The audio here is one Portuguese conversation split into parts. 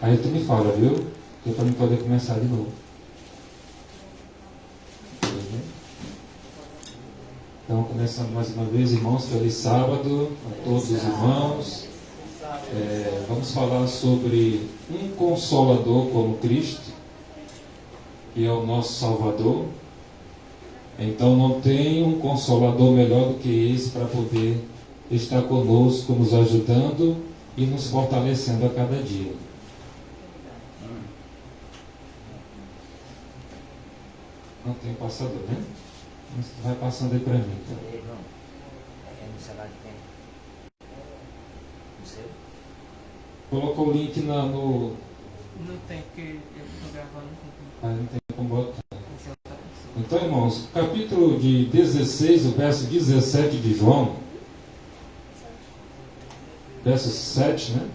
Aí tu me fala, viu? Que é para mim poder começar de novo. Então, começando mais uma vez, irmãos, feliz sábado a todos os irmãos. Vamos falar sobre um Consolador como Cristo, que é o nosso Salvador. Então, não tem um Consolador melhor do que esse para poder estar conosco, nos ajudando e nos fortalecendo a cada dia. Não tem passador, né? Mas vai passando aí para mim. Então. Colocou o link no... Não tem, porque eu estou gravando. Não tem como botar. Então, irmãos, capítulo de 16, o verso 17 de João, verso 7, né?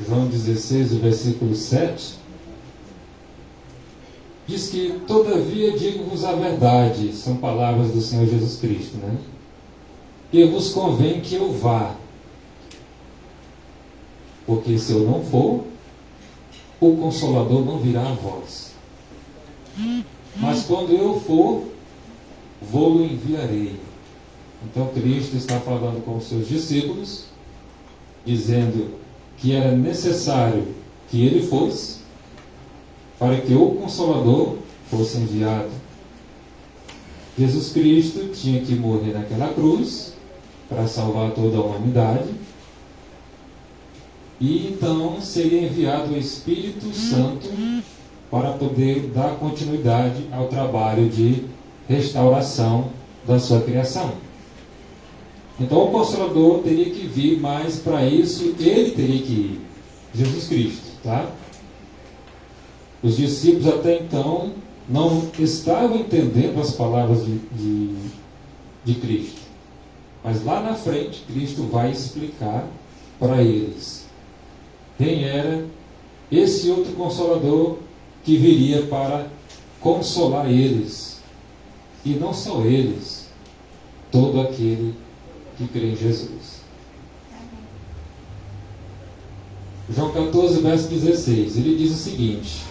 João 16, o versículo 7, diz que, todavia digo-vos a verdade, são palavras do Senhor Jesus Cristo, né? Que vos convém que eu vá, porque se eu não for, o Consolador não virá a vós. Mas quando eu for, vou-lo enviarei. Então Cristo está falando com os seus discípulos, dizendo que era necessário que ele fosse, para que o Consolador fosse enviado. Jesus Cristo tinha que morrer naquela cruz, para salvar toda a humanidade, e então seria enviado o Espírito Santo para poder dar continuidade ao trabalho de restauração da sua criação. Então o Consolador teria que vir, mas para isso ele teria que ir, Jesus Cristo, tá? Os discípulos até então não estavam entendendo as palavras de Cristo, mas lá na frente Cristo vai explicar para eles quem era esse outro Consolador que viria para consolar eles, e não só eles, todo aquele que crê em Jesus. João 14, verso 16, ele diz o seguinte: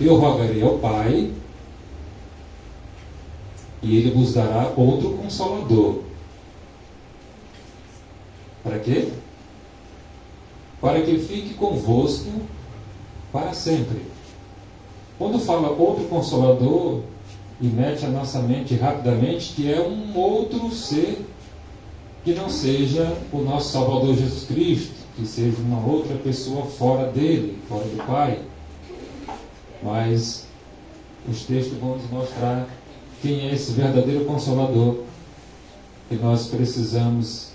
eu rogarei ao Pai, e ele vos dará outro Consolador. Para quê? Para que fique convosco para sempre. Quando fala outro Consolador, e mete a nossa mente rapidamente que é um outro ser que não seja o nosso Salvador Jesus Cristo, que seja uma outra pessoa fora dele, fora do Pai. Mas os textos vão nos mostrar quem é esse verdadeiro Consolador que nós precisamos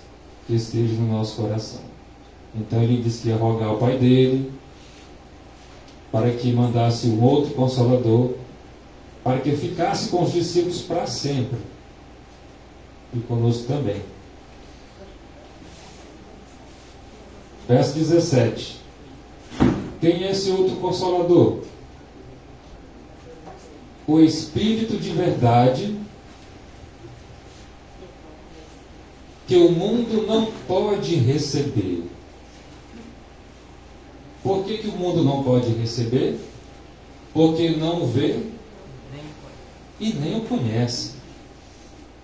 que esteja no nosso coração. Então ele disse que ia rogar ao Pai dele para que mandasse um outro Consolador, para que ficasse com os discípulos para sempre e conosco também. Verso 17. Quem é esse outro Consolador? O Espírito de verdade, que o mundo não pode receber. Por que o mundo não pode receber? Porque não vê e nem o conhece.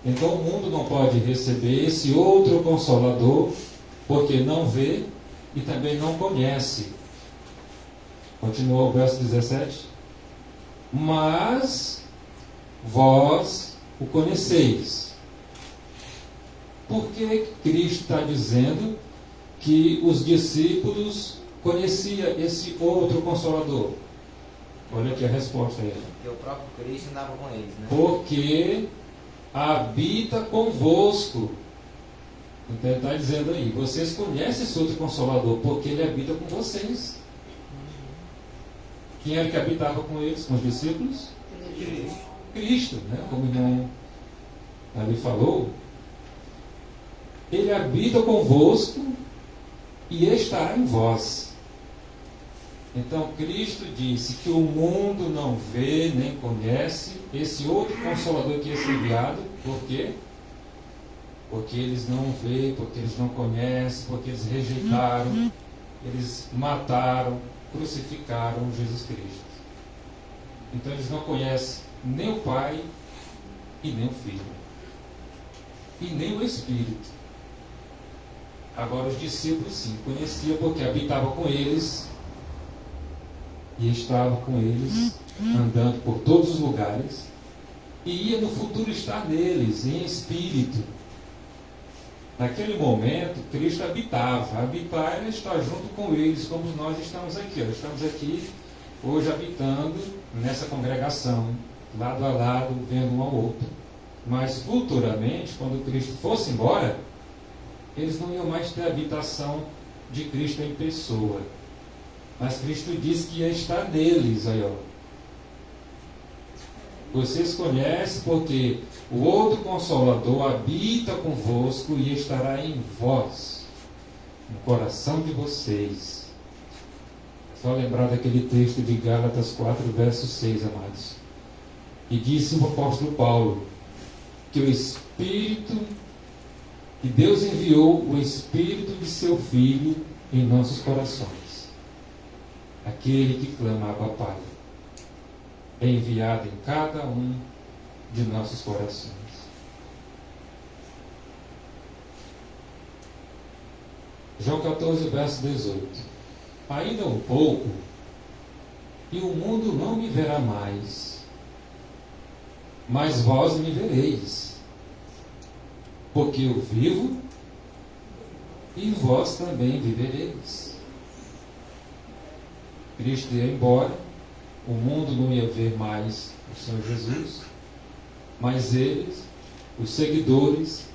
Então o mundo não pode receber esse outro Consolador, porque não vê e também não conhece. Continua o verso 17. Mas vós o conheceis. Por que Cristo está dizendo que os discípulos conheciam esse outro Consolador? Olha aqui a resposta a ele. Porque o próprio Cristo andava com eles, né? Porque habita convosco. Então ele está dizendo aí, vocês conhecem esse outro Consolador, porque ele habita com vocês. Quem era que habitava com eles, com os discípulos? Cristo, né? Como o irmão ali falou. Ele habita convosco e estará em vós. Então Cristo disse que o mundo não vê nem conhece esse outro Consolador que ia ser enviado. Por quê? Porque eles não vê, porque eles não conhecem, porque eles rejeitaram eles mataram, crucificaram Jesus Cristo. Então eles não conhecem nem o Pai e nem o Filho. E nem o Espírito. Agora os discípulos sim, conheciam porque habitava com eles e estava com eles, andando por todos os lugares, e ia no futuro estar neles, em espírito. Naquele momento, Cristo habitava. Habitar era estar junto com eles, como nós estamos aqui. Estamos aqui hoje habitando nessa congregação, lado a lado, vendo um ao outro. Mas futuramente, quando Cristo fosse embora, eles não iam mais ter a habitação de Cristo em pessoa. Mas Cristo disse que ia estar neles. Aí, ó. Vocês conhecem porque o outro Consolador habita convosco e estará em vós, no coração de vocês. Só lembrar daquele texto de Gálatas 4, verso 6, amados. E disse o apóstolo Paulo que o Espírito, que Deus enviou o Espírito de seu Filho em nossos corações. Aquele que clama Abba Pai é enviado em cada um de nossos corações. João 14, verso 18. Ainda um pouco, e o mundo não me verá mais, mas vós me vereis, porque eu vivo e vós também vivereis. Cristo ia embora, o mundo não ia ver mais o Senhor Jesus, mas eles, os seguidores,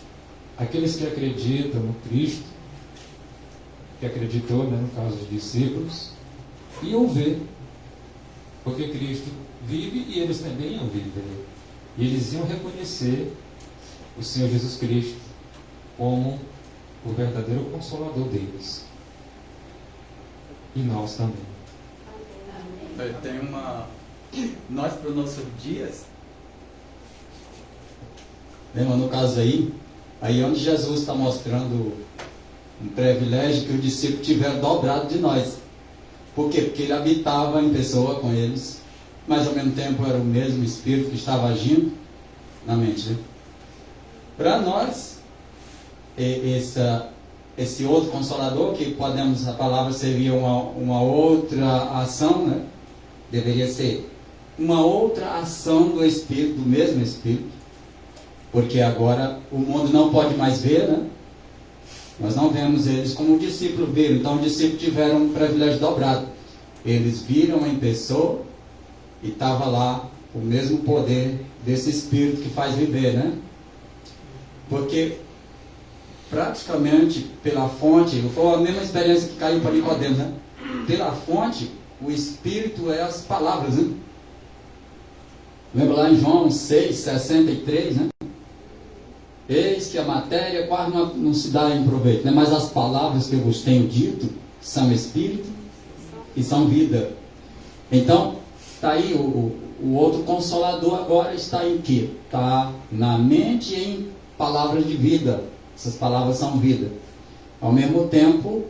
aqueles que acreditam no Cristo, que acreditou, né, no caso dos discípulos, iam ver, porque Cristo vive e eles também iam viver. E eles iam reconhecer o Senhor Jesus Cristo como o verdadeiro Consolador deles. E nós também. Tem uma... Nós, para os nossos dias, lembra no caso aí onde Jesus está mostrando um privilégio que os discípulos tiveram dobrado de nós. Por quê? Porque ele habitava em pessoa com eles, mas ao mesmo tempo era o mesmo Espírito que estava agindo na mente, né? Para nós, esse outro Consolador, que podemos, a palavra seria uma outra ação, né? Deveria ser uma outra ação do Espírito, do mesmo Espírito, porque agora o mundo não pode mais ver, né? Nós não vemos eles como o discípulo viram. Então os discípulos tiveram um privilégio dobrado. Eles viram em pessoa e estava lá o mesmo poder desse Espírito que faz viver, né? Porque praticamente pela fonte, foi a mesma experiência que caiu para Nicodemo, né? Pela fonte, o Espírito é as palavras, né? Lembra lá em João 6,63, né? Eis que a matéria quase não se dá em proveito, né? Mas as palavras que eu vos tenho dito são Espírito e são vida. Então, está aí o outro Consolador agora está em quê? Está na mente e em palavras de vida. Essas palavras são vida. Ao mesmo tempo,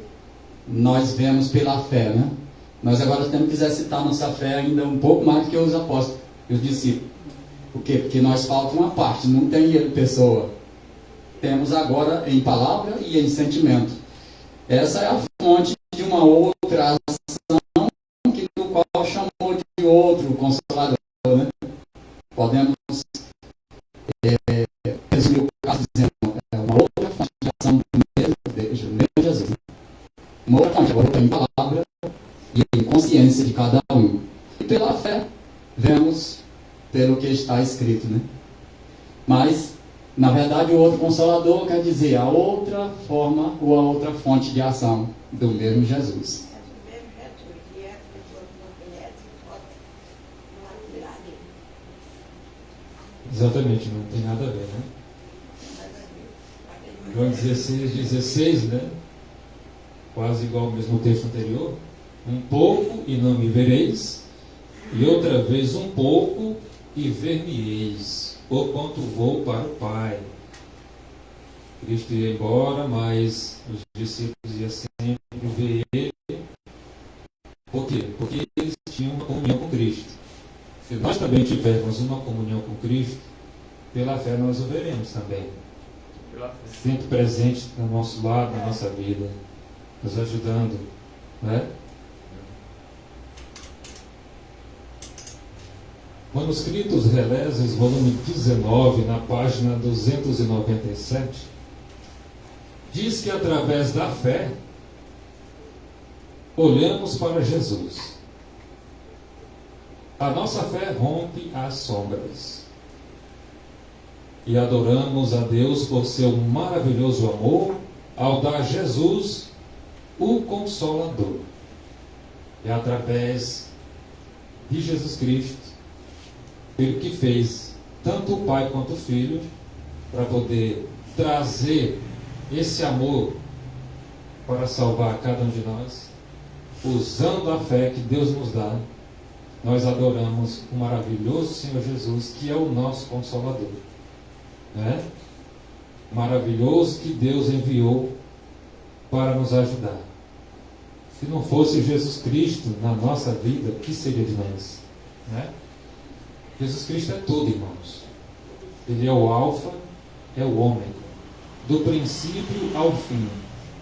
nós vemos pela fé, né? Nós agora temos que exercitar nossa fé ainda um pouco mais do que os apóstolos e os discípulos. Por quê? Porque nós falta uma parte, não tem pessoa. Temos agora em palavra e em sentimento. Essa é a fonte de uma outra ação que no qual chamou de outro Consolador, né? Podemos resumir o caso dizendo uma outra fonte de ação do mesmo Jesus. Uma outra fonte, agora em palavra e em consciência de cada um. E pela fé, vemos pelo que está escrito, né? Mas, na verdade, o outro Consolador quer dizer a outra forma ou a outra fonte de ação do mesmo Jesus. Exatamente, não tem nada a ver, né? João 16, né? Quase igual ao mesmo texto anterior. Um pouco e não me vereis, e outra vez um pouco e ver-me-eis, porquanto vou para o Pai. Cristo ia embora, mas os discípulos iam sempre ver ele também tivermos uma comunhão com Cristo, pela fé nós o veremos também. Sempre presente no nosso lado, na nossa vida, nos ajudando, né? Manuscritos Releses, volume 19, na página 297, diz que através da fé, olhamos para Jesus. A nossa fé rompe as sombras. E adoramos a Deus por seu maravilhoso amor ao dar Jesus o Consolador. É através de Jesus Cristo, Ele que fez tanto o Pai quanto o Filho, para poder trazer esse amor para salvar cada um de nós, usando a fé que Deus nos dá. Nós adoramos o maravilhoso Senhor Jesus, que é o nosso Consolador, né? Maravilhoso que Deus enviou para nos ajudar. Se não fosse Jesus Cristo na nossa vida, o que seria de nós, né? Jesus Cristo é tudo, irmãos. Ele é o alfa, é o ômega, do princípio ao fim.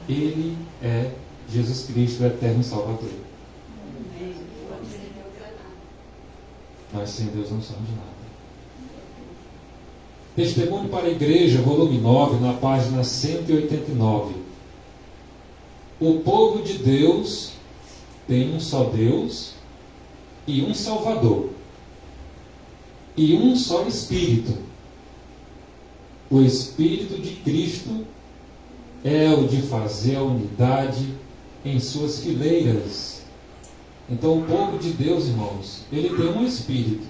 Ele é Jesus Cristo, o eterno Salvador. Nós sem Deus não somos nada. Testemunho para a Igreja, volume 9, na página 189. O povo de Deus tem um só Deus e um Salvador, e um só Espírito. O Espírito de Cristo é o de fazer a unidade em suas fileiras. Então o povo de Deus, irmãos, ele tem um Espírito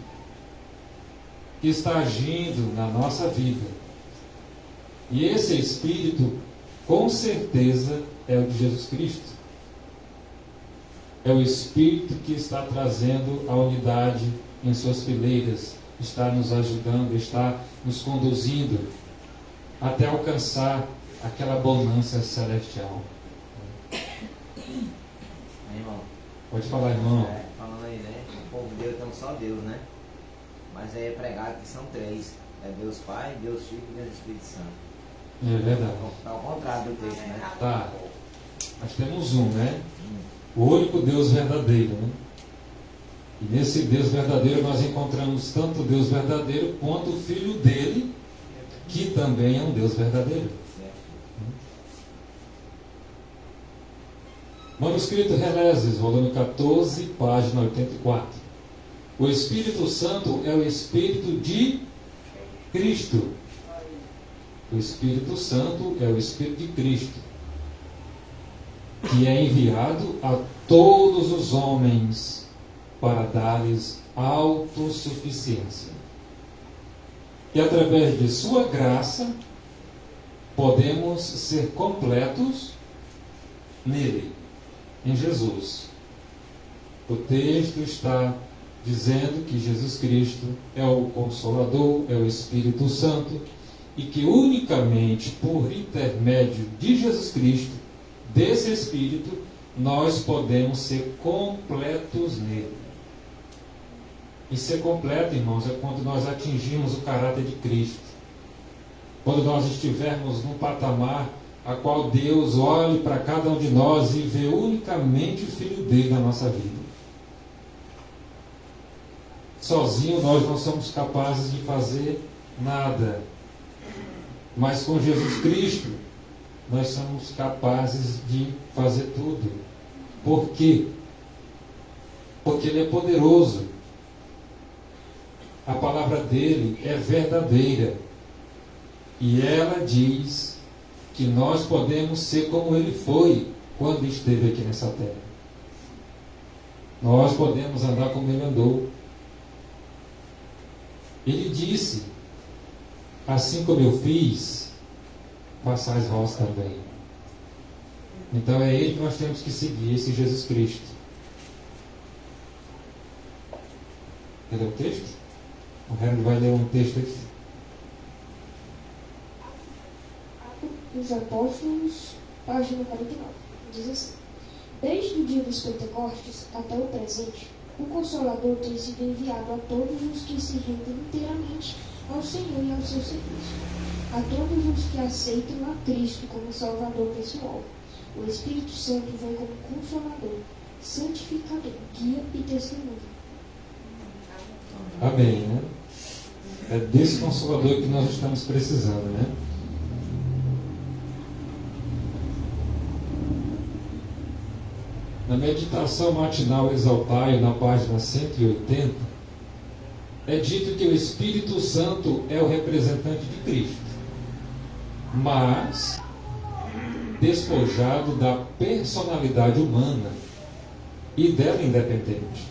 que está agindo na nossa vida. E esse Espírito, com certeza, é o de Jesus Cristo. É o Espírito que está trazendo a unidade em suas fileiras, está nos ajudando, está nos conduzindo até alcançar aquela bonança celestial. Irmão, Pode falar, irmão. falando aí, né? O povo de Deus tem um só Deus, né? Mas aí é pregado que são três. É Deus Pai, Deus Filho e Deus Espírito Santo. É verdade. Está ao contrário do texto, né? Tá. Nós temos um, né? O único Deus verdadeiro, né? E nesse Deus verdadeiro nós encontramos tanto o Deus verdadeiro quanto o Filho dele, que também é um Deus verdadeiro. Manuscrito Releses, volume 14, página 84. O Espírito Santo é o Espírito de Cristo. O Espírito Santo é o Espírito de Cristo, que é enviado a todos os homens para dar-lhes autossuficiência. E através de sua graça, podemos ser completos nele, em Jesus. O texto está dizendo que Jesus Cristo é o Consolador, é o Espírito Santo, e que unicamente por intermédio de Jesus Cristo, desse Espírito, nós podemos ser completos nele. E ser completo, irmãos, é quando nós atingimos o caráter de Cristo. Quando nós estivermos num patamar a qual Deus olhe para cada um de nós e vê unicamente o Filho dele na nossa vida. Sozinho nós não somos capazes de fazer nada. Mas com Jesus Cristo, nós somos capazes de fazer tudo. Por quê? Porque Ele é poderoso. A palavra dele é verdadeira. E ela diz que nós podemos ser como Ele foi quando esteve aqui nessa terra. Nós podemos andar como Ele andou. Ele disse: assim como eu fiz, façais vós também. Então é Ele que nós temos que seguir, esse Jesus Cristo. Quer ler o texto? O Henry vai ler um texto aqui. Atos dos Apóstolos, página 49. Diz assim: desde o dia dos Pentecostes até o presente, O Consolador tem sido enviado a todos os que se rendem inteiramente ao Senhor e ao seu serviço, a todos os que aceitam a Cristo como Salvador pessoal. O Espírito Santo vem como Consolador, santificador, guia e testemunha. Amém, né? É desse Consolador que nós estamos precisando, né? Na meditação matinal Exaltai, na página 180, é dito que o Espírito Santo é o representante de Cristo, mas despojado da personalidade humana e dela independente.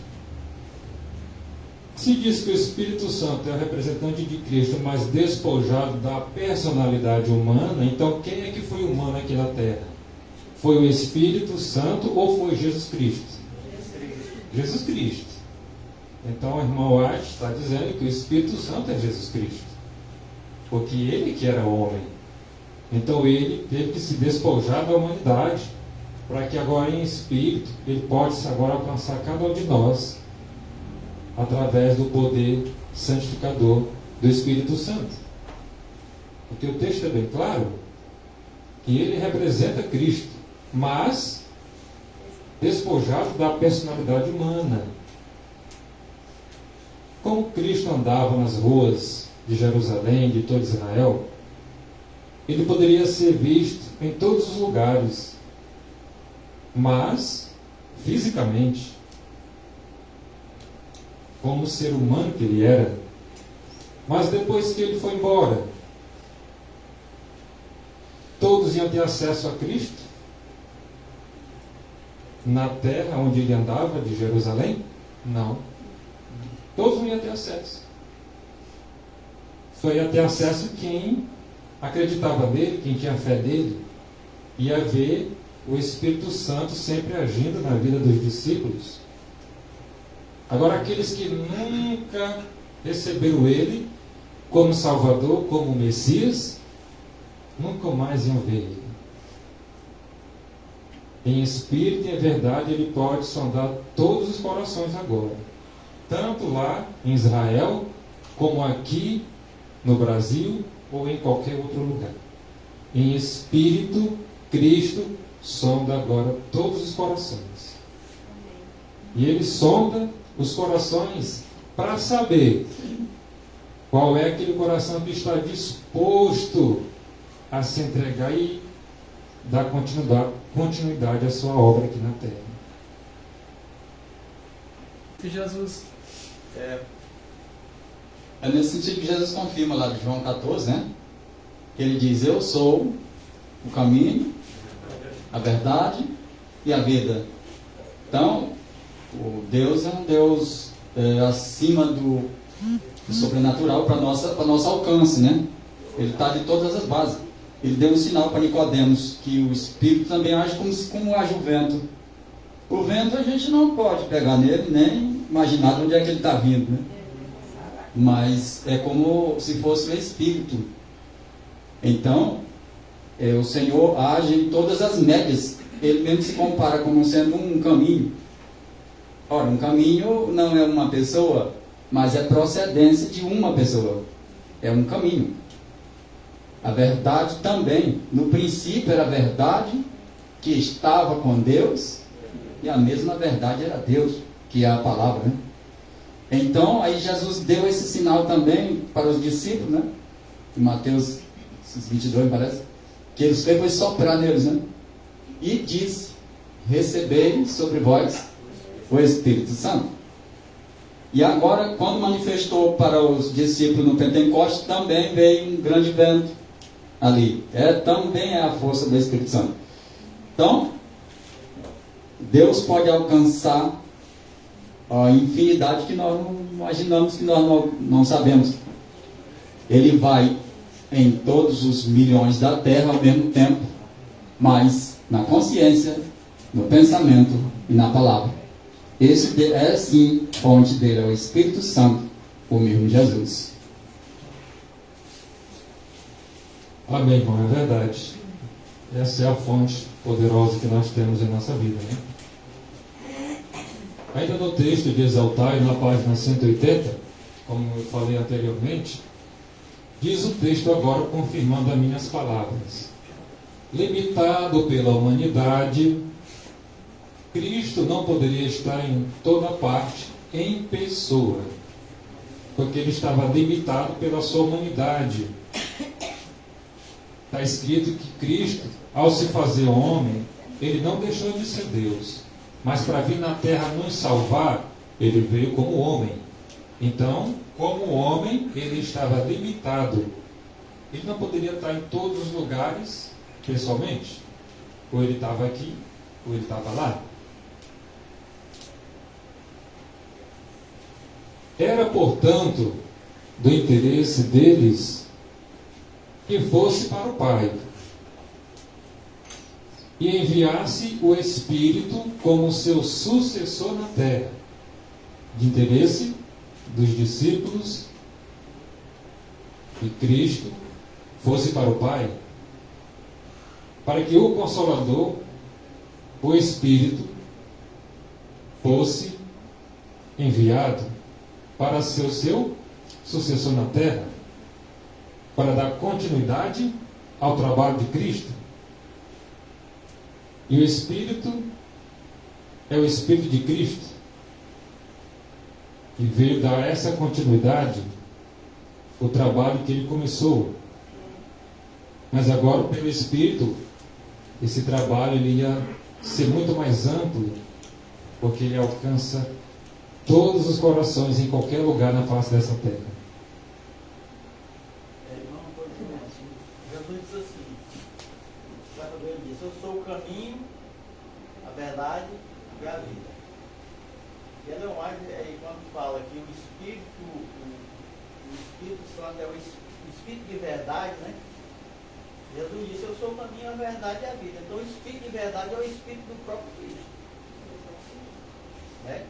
Se diz que o Espírito Santo é o representante de Cristo, mas despojado da personalidade humana, então quem é que foi humano aqui na Terra? Foi o Espírito Santo ou foi Jesus Cristo? Jesus Cristo. Então o irmão White está dizendo que o Espírito Santo é Jesus Cristo, porque ele que era homem. Então ele teve que se despojar da humanidade, para que agora em espírito ele possa agora alcançar cada um de nós, através do poder santificador do Espírito Santo. Porque o texto é bem claro que ele representa Cristo, mas despojado da personalidade humana. Como Cristo andava nas ruas de Jerusalém, de todo Israel, ele poderia ser visto em todos os lugares, mas fisicamente, como ser humano que ele era. Mas depois que ele foi embora, todos iam ter acesso a Cristo na terra onde ele andava, de Jerusalém? Não. Todos não iam ter acesso. Só ia ter acesso quem acreditava nele, quem tinha fé dele. Ia ver o Espírito Santo sempre agindo na vida dos discípulos. Agora, aqueles que nunca receberam ele como Salvador, como Messias, nunca mais iam ver ele. Em espírito e em verdade, ele pode sondar todos os corações agora, tanto lá em Israel, como aqui no Brasil, ou em qualquer outro lugar. Em espírito, Cristo sonda agora todos os corações. E ele sonda os corações para saber qual é aquele coração que está disposto a se entregar e dar continuidade à sua obra aqui na terra. Que Jesus É nesse sentido que Jesus confirma lá de João 14, né? Que ele diz: eu sou o caminho, a verdade e a vida. Então, o Deus é um Deus acima do sobrenatural para nosso alcance, né? Ele está de todas as bases. Ele deu um sinal para Nicodemos que o Espírito também age como age o vento. O vento a gente não pode pegar nele, nem imaginar de onde é que ele está vindo, né? Mas é como se fosse o Espírito. Então, o Senhor age em todas as médias. Ele mesmo se compara como sendo um caminho. Ora, um caminho não é uma pessoa, mas é procedência de uma pessoa. É um caminho. A verdade também, no princípio era a verdade que estava com Deus, e a mesma verdade era Deus, que é a palavra, né? Então, aí Jesus deu esse sinal também para os discípulos, né? Em Mateus 22, parece, que ele foi soprar neles, né? E disse: recebei sobre vós o Espírito Santo. E agora, quando manifestou para os discípulos no Pentecostes, também veio um grande vento ali. Também é a força do Espírito Santo. Então, Deus pode alcançar a infinidade que nós não imaginamos, que nós não sabemos. Ele vai em todos os milhões da terra ao mesmo tempo, mas na consciência, no pensamento e na palavra. Esse é sim fonte dele, é o Espírito Santo, o mesmo Jesus. Amém, irmão, é verdade. Essa é a fonte poderosa que nós temos em nossa vida, né? Ainda no texto de Exaltai, na página 180, como eu falei anteriormente, diz o texto agora confirmando as minhas palavras. Limitado pela humanidade, Cristo não poderia estar em toda parte em pessoa, porque ele estava limitado pela sua humanidade. Está escrito que Cristo, ao se fazer homem, ele não deixou de ser Deus, mas para vir na terra nos salvar, ele veio como homem. Então, como homem, ele estava limitado. Ele não poderia estar em todos os lugares pessoalmente. Ou ele estava aqui, ou ele estava lá. Era, portanto, do interesse deles que fosse para o Pai e enviasse o Espírito como seu sucessor na terra. De interesse dos discípulos que Cristo fosse para o Pai, para que o Consolador, o Espírito, fosse enviado para ser o seu sucessor na terra, para dar continuidade ao trabalho de Cristo. E o Espírito é o Espírito de Cristo, que veio dar essa continuidade ao trabalho que ele começou. Mas agora, pelo Espírito, esse trabalho ele ia ser muito mais amplo, porque ele alcança todos os corações em qualquer lugar na face dessa terra. Jesus disse assim, ele disse, eu sou o caminho, a verdade e a vida. E Ellen White, quando fala que o Espírito Santo é o Espírito de verdade, né? Jesus disse, eu sou o caminho, a verdade e a vida. Então o Espírito de verdade é o Espírito do próprio Cristo. Né?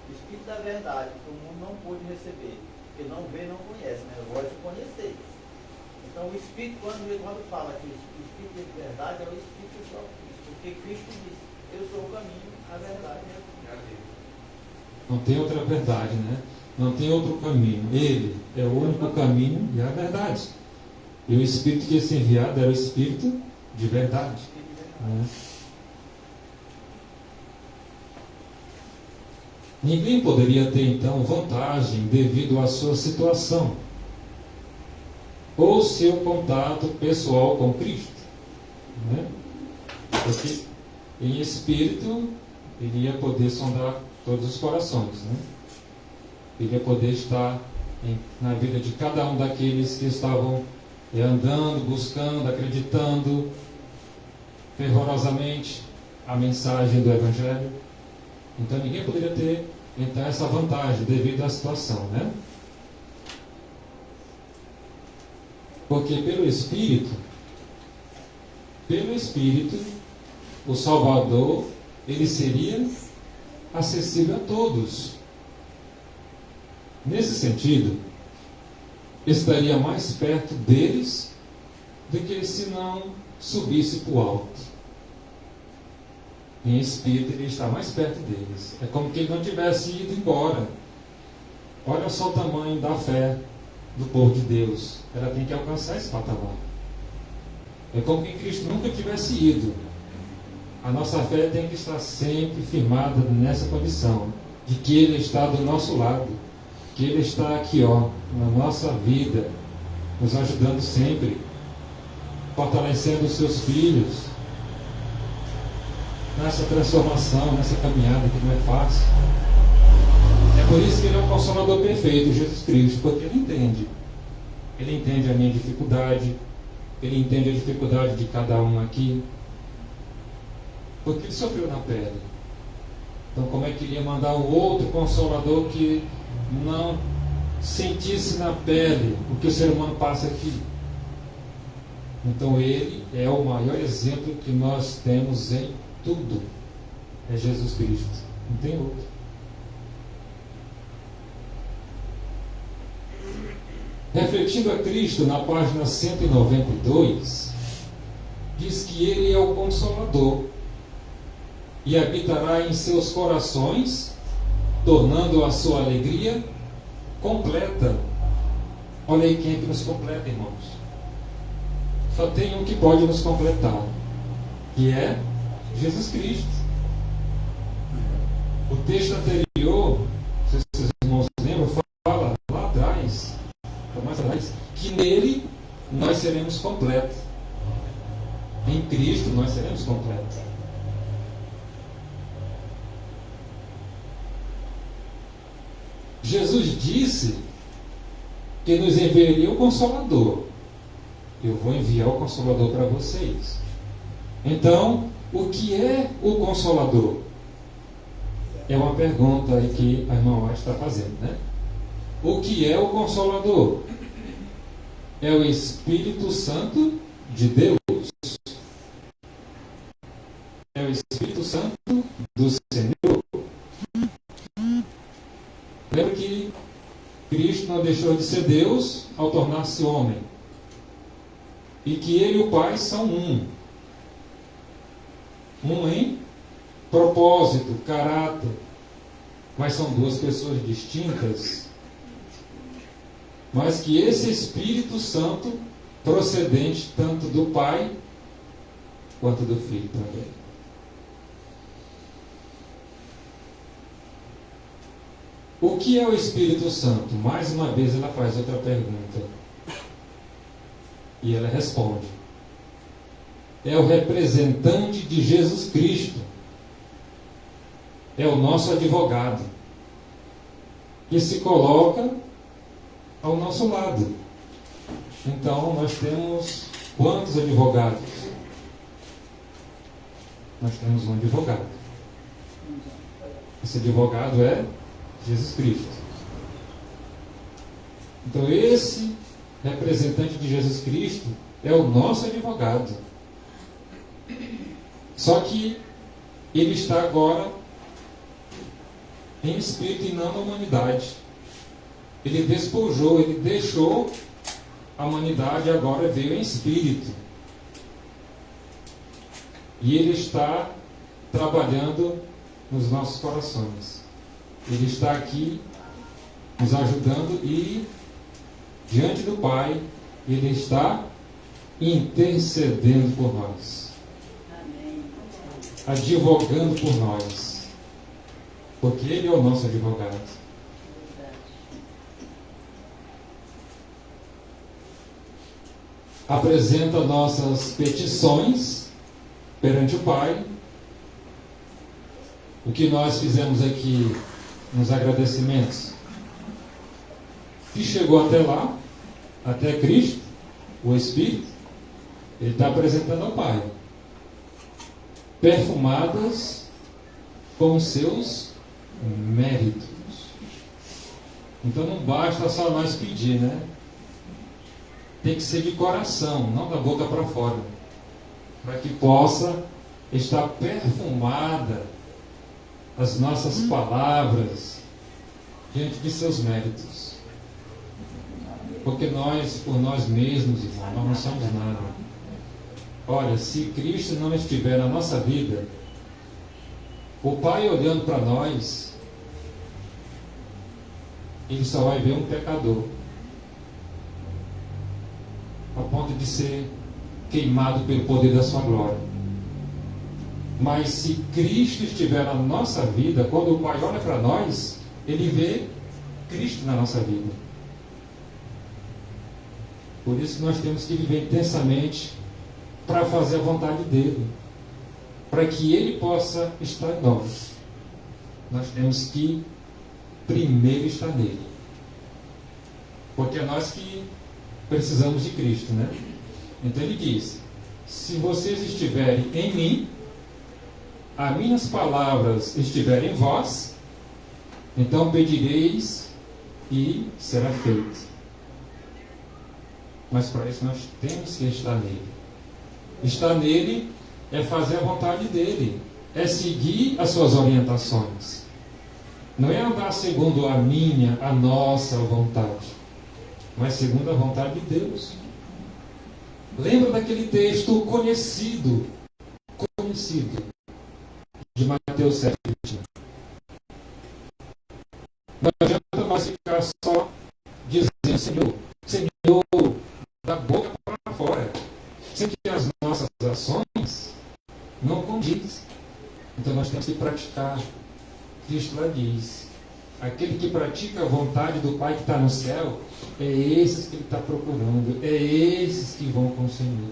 O Espírito da verdade, que o mundo não pôde receber, porque não vê, não conhece, né? Eu gosto de conhecer. Então o Espírito, quando fala que o Espírito de verdade é o Espírito do próprio Cristo, porque Cristo disse, eu sou o caminho, a verdade e a vida. Não tem outra verdade, né? Não tem outro caminho. Ele é o único caminho e a verdade. E o Espírito que ia ser enviado era o Espírito de verdade. Né? Ninguém poderia ter então vantagem devido à sua situação ou seu contato pessoal com Cristo, né? Porque em espírito ele ia poder sondar todos os corações, né? Ele ia poder estar na vida de cada um daqueles que estavam andando, buscando, acreditando fervorosamente a mensagem do Evangelho. Então ninguém poderia ter então essa vantagem devido à situação, né? Porque pelo Espírito, o Salvador, ele seria acessível a todos. Nesse sentido, estaria mais perto deles do que se não subisse para o alto. Em espírito, ele está mais perto deles. É como que ele não tivesse ido embora. Olha só o tamanho da fé do povo de Deus. Ela tem que alcançar esse patamar. É como que Cristo nunca tivesse ido. A nossa fé tem que estar sempre firmada nessa condição, de que Ele está do nosso lado, que Ele está aqui, na nossa vida, nos ajudando sempre, fortalecendo os seus filhos, nessa transformação, nessa caminhada que não é fácil. É por isso que Ele é um Consolador perfeito, Jesus Cristo, porque Ele entende. Ele entende a minha dificuldade, Ele entende a dificuldade de cada um aqui, porque Ele sofreu na pele. Então como é que Ele ia mandar um outro Consolador que não sentisse na pele o que o ser humano passa aqui? Então Ele é o maior exemplo que nós temos em tudo. É Jesus Cristo, não tem outro. Refletindo a Cristo na página 192, diz que Ele é o Consolador e habitará em seus corações tornando a sua alegria completa. Olha aí quem é que nos completa, irmãos. Só tem um que pode nos completar, que é Jesus Cristo. O texto anterior, se vocês irmãos lembram, fala lá atrás, mais atrás, que nele nós seremos completos. Em Cristo nós seremos completos. Jesus disse que nos enviaria o Consolador. Eu vou enviar o Consolador para vocês. Então, o que é o Consolador? É uma pergunta aí que a irmã White está fazendo, né? O que é o Consolador? É o Espírito Santo de Deus. É o Espírito Santo do Senhor. Lembra que Cristo não deixou de ser Deus ao tornar-se homem. E que Ele e o Pai são um. Um em propósito, caráter. Mas são duas pessoas distintas. Mas que esse Espírito Santo, procedente tanto do Pai quanto do Filho também. O que é o Espírito Santo? Mais uma vez ela faz outra pergunta. E ela responde. É o representante de Jesus Cristo. É o nosso advogado. Que se coloca ao nosso lado. Então nós temos quantos advogados? Nós temos um advogado. Esse advogado é Jesus Cristo. Então esse representante de Jesus Cristo é o nosso advogado. Só que ele está agora em espírito e não na humanidade. Ele despojou, ele deixou a humanidade e agora veio em espírito. E ele está trabalhando nos nossos corações. Ele está aqui nos ajudando e diante do Pai, Ele está intercedendo por nós. Advogando por nós. Porque Ele é o nosso advogado. Apresenta nossas petições perante o Pai. O que nós fizemos aqui nos agradecimentos, que chegou até lá, até Cristo, o Espírito, ele está apresentando ao Pai, perfumadas com os seus méritos. Então não basta só nós pedir, né? Tem que ser de coração, não da boca para fora, para que possa estar perfumada as nossas palavras diante de seus méritos. Porque nós, por nós mesmos, irmão, nós não somos nada. Olha, se Cristo não estiver na nossa vida, o Pai olhando para nós, Ele só vai ver um pecador, a ponto de ser queimado pelo poder da sua glória. Mas se Cristo estiver na nossa vida, quando o Pai olha para nós, Ele vê Cristo na nossa vida. Por isso que nós temos que viver intensamente para fazer a vontade dEle, para que Ele possa estar em nós. Nós temos que primeiro estar nele, porque é nós que precisamos de Cristo, né? Então Ele diz: se vocês estiverem em mim, as minhas palavras estiverem em vós, então pedireis e será feito. Mas para isso nós temos que estar nele. Estar nele é fazer a vontade dele, é seguir as suas orientações. Não é andar segundo a minha, a nossa vontade, mas segundo a vontade de Deus. Lembra daquele texto conhecido de Mateus 7:20. praticar. Cristo lá diz: aquele que pratica a vontade do Pai que está no céu, é esses que ele está procurando, é esses que vão com o Senhor.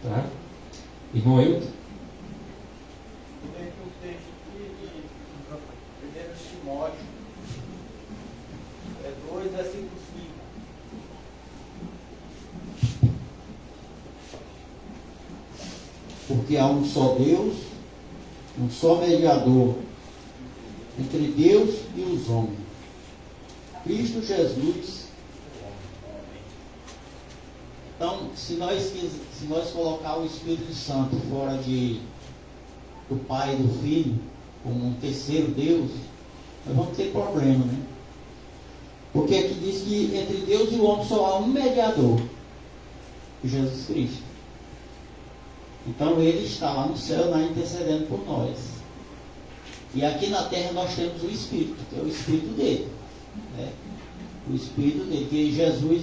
Tá? Irmão Hilton? Tem aqui um texto aqui de 1 Timóteo, 2, versículo 5. Porque há um só Deus, um só mediador entre Deus e os homens, Cristo Jesus. Então, se nós colocar o Espírito Santo fora do Pai e do Filho, como um terceiro Deus, nós vamos ter problema, né? Porque aqui diz que entre Deus e o homem só há um mediador, Jesus Cristo. Então ele está lá no céu, lá intercedendo por nós. E aqui na terra nós temos o Espírito, que é o Espírito dele, né? O Espírito dele, que Jesus,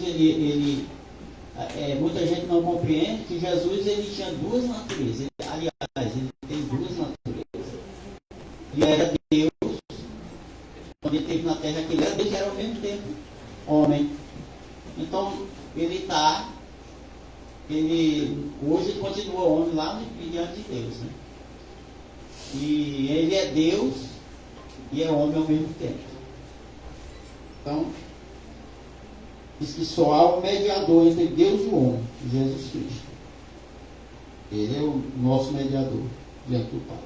muita gente não compreende que Jesus ele tinha duas naturezas. Aliás, ele tem duas naturezas. Ele era Deus, quando ele esteve na terra, que ele era Deus, era ao mesmo tempo homem. Então, hoje ele continua homem lá diante de Deus, né? E ele é Deus e é homem ao mesmo tempo. Então, diz que só há um mediador entre Deus e o homem, Jesus Cristo. Ele é o nosso mediador diante do Pai.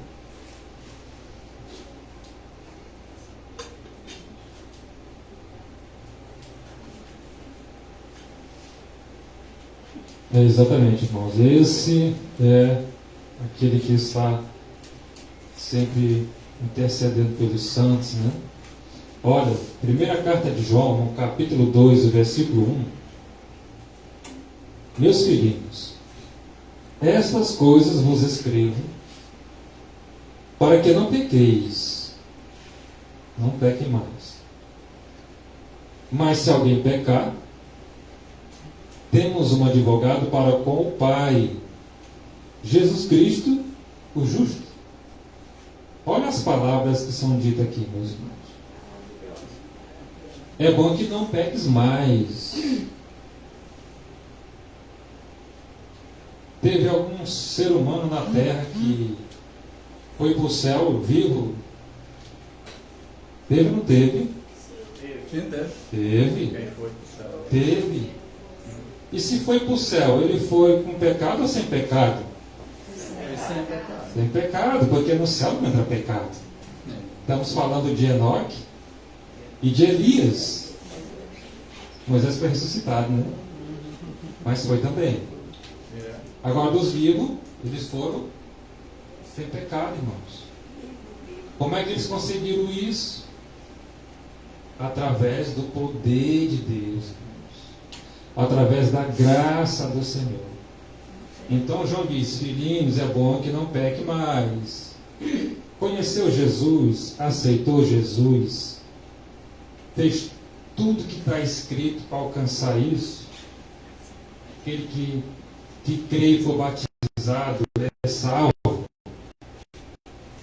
Exatamente, irmãos. Esse é aquele que está sempre intercedendo pelos santos, né? Olha, primeira carta de João, no capítulo 2, o versículo 1. Meus filhinhos, estas coisas vos escrevo para que não pequeis. Não pequem mais. Mas se alguém pecar, temos um advogado para com o Pai, Jesus Cristo, o justo. Olha as palavras que são ditas aqui, meus irmãos. É bom que não peques mais. Teve algum ser humano na terra que foi para o céu vivo? Teve ou não teve? Teve. Quem foi pro céu? Teve. E se foi para o céu, ele foi com pecado ou sem pecado? Sem pecado, porque no céu não entra pecado. Estamos falando de Enoque e de Elias. Moisés foi ressuscitado, né? Mas foi também. Agora, dos vivos, eles foram sem pecado, irmãos. Como é que eles conseguiram isso? Através do poder de Deus, irmãos. Através da graça do Senhor. Então João diz: filhinhos, é bom que não peque mais. Conheceu Jesus, aceitou Jesus, fez tudo que está escrito para alcançar isso. Aquele que crê e for batizado é salvo.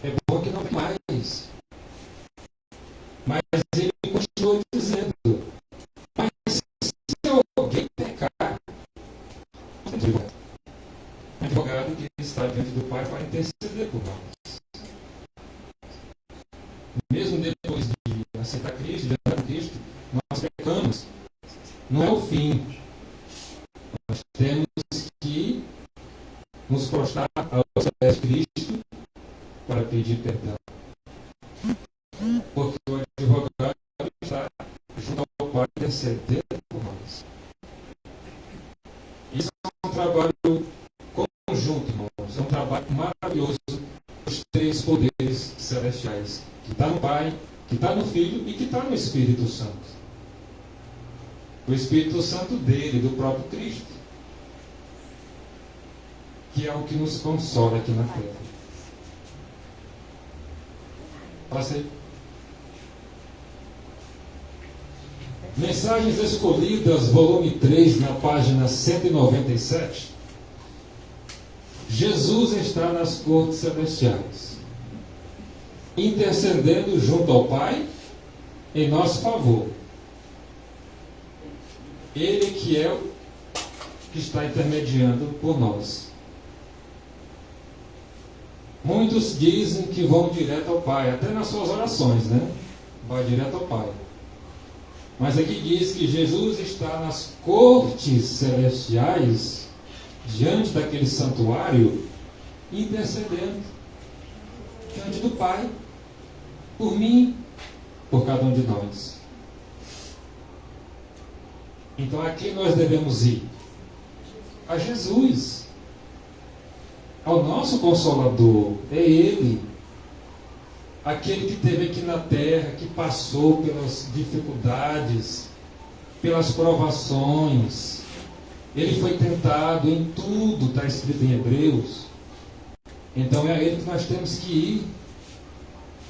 É bom que não peque mais. Mas ele continua dizendo: mas se alguém pecar, advogado que está diante do Pai para interceder por nós. Mesmo depois de aceitar Cristo, de andar com Cristo, nós pecamos. Não é o fim. Nós temos que nos prostrar aos pés de Cristo para pedir perdão. Porque o advogado está junto ao Pai intercedendo por nós. Isso é um trabalho conjunto, irmãos. É um trabalho maravilhoso dos três poderes celestiais, que está no Pai, que está no Filho e que está no Espírito Santo. O Espírito Santo dele, do próprio Cristo, que é o que nos consola aqui na terra. Passei. Mensagens Escolhidas, volume 3, na página 197. Jesus está nas cortes celestiais. intercedendo junto ao Pai em nosso favor. Ele que é o que está intermediando por nós. Muitos dizem que vão direto ao Pai, até nas suas orações, né? Vai direto ao Pai. Mas aqui diz que Jesus está nas cortes celestiais, diante daquele santuário, intercedendo diante do Pai, por mim, por cada um de nós. Então a quem nós devemos ir? A Jesus, ao nosso Consolador. É Ele, aquele que esteve aqui na terra, que passou pelas dificuldades, pelas provações. Ele foi tentado em tudo, está escrito em Hebreus. Então é a Ele que nós temos que ir,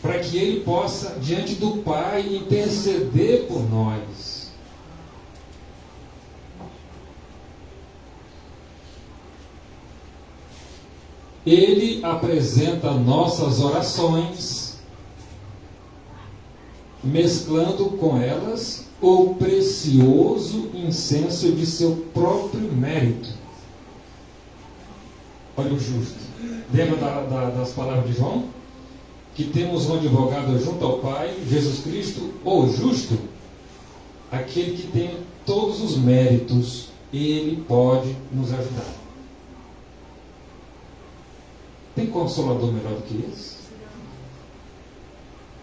para que Ele possa, diante do Pai, interceder por nós. Ele apresenta nossas orações, mesclando com elas o precioso incenso de seu próprio mérito. Olha o justo. Lembra das palavras de João? Que temos um advogado junto ao Pai, Jesus Cristo, o justo, aquele que tem todos os méritos, ele pode nos ajudar. Tem consolador melhor do que esse?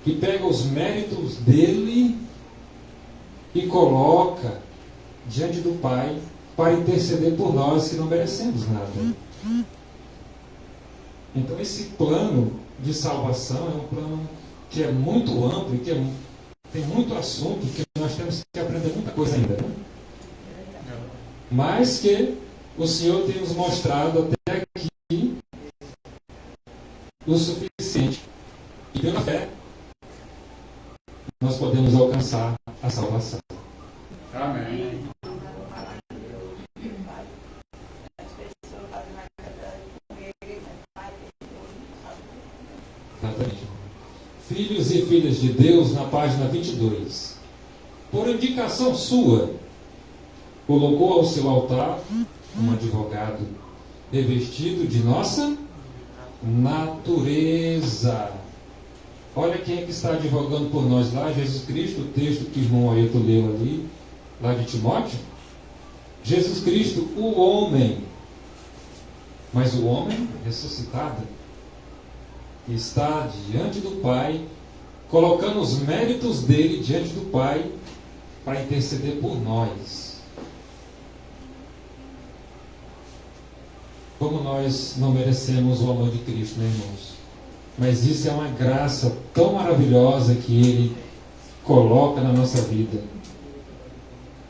Que pega os méritos dele e coloca diante do Pai para interceder por nós que não merecemos nada. Então esse plano de salvação é um plano que é muito amplo e que tem muito assunto, que nós temos que aprender muita coisa ainda, né? Mas que o Senhor tem nos mostrado até aqui o suficiente. E pela fé nós podemos alcançar a salvação. Amém. Exatamente. Filhos e filhas de Deus, na página 22. Por indicação sua, colocou ao seu altar um advogado revestido de nossa natureza. Olha quem é que está advogando por nós lá, Jesus Cristo, o texto que o irmão Ailton leu ali, lá de Timóteo. Jesus Cristo, o homem, mas o homem ressuscitado, está diante do Pai, colocando os méritos dele diante do Pai, para interceder por nós. Como nós não merecemos o amor de Cristo, né, irmãos? Mas isso é uma graça tão maravilhosa que Ele coloca na nossa vida,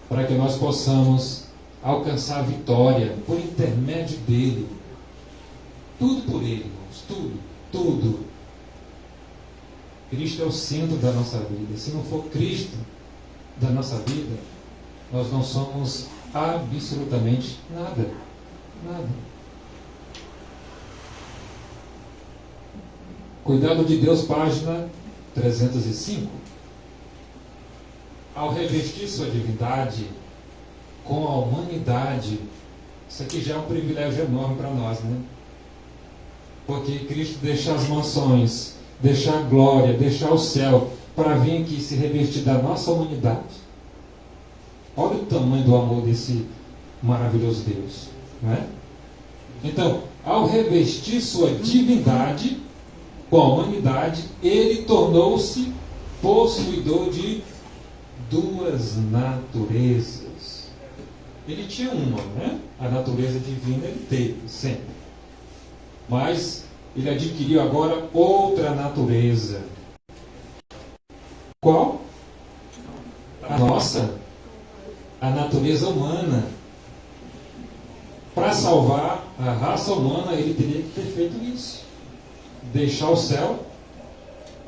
para que nós possamos alcançar a vitória por intermédio dEle. Tudo por Ele, irmãos, tudo. Cristo é o centro da nossa vida. Se não for Cristo da nossa vida, nós não somos absolutamente nada. Cuidado de Deus, página 305. Ao revestir sua divindade com a humanidade, isso aqui já é um privilégio enorme para nós, né? Porque Cristo deixa as mansões, deixa a glória, deixa o céu, para vir aqui se revestir da nossa humanidade. Olha o tamanho do amor desse maravilhoso Deus, não é? Então, ao revestir sua divindade com a humanidade, ele tornou-se possuidor de duas naturezas. Ele tinha uma, né? A natureza divina ele teve sempre. Mas ele adquiriu agora outra natureza. Qual? A nossa, a natureza humana. Para salvar a raça humana, ele teria que ter feito isso. Deixar o céu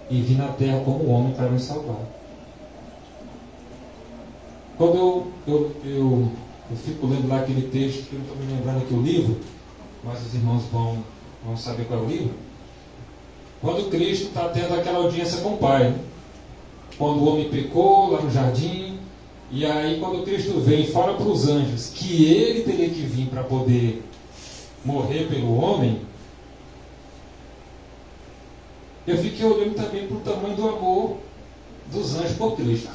e vir na terra como homem para nos salvar. Quando eu fico lendo lá aquele texto, que eu não estou me lembrando aqui o livro, mas os irmãos vão saber qual é o livro. Quando Cristo está tendo aquela audiência com o Pai, né? Quando o homem pecou lá no jardim, e aí quando Cristo vem e fala para os anjos que ele teria que vir para poder morrer pelo homem, eu fiquei olhando também para o tamanho do amor dos anjos por Cristo.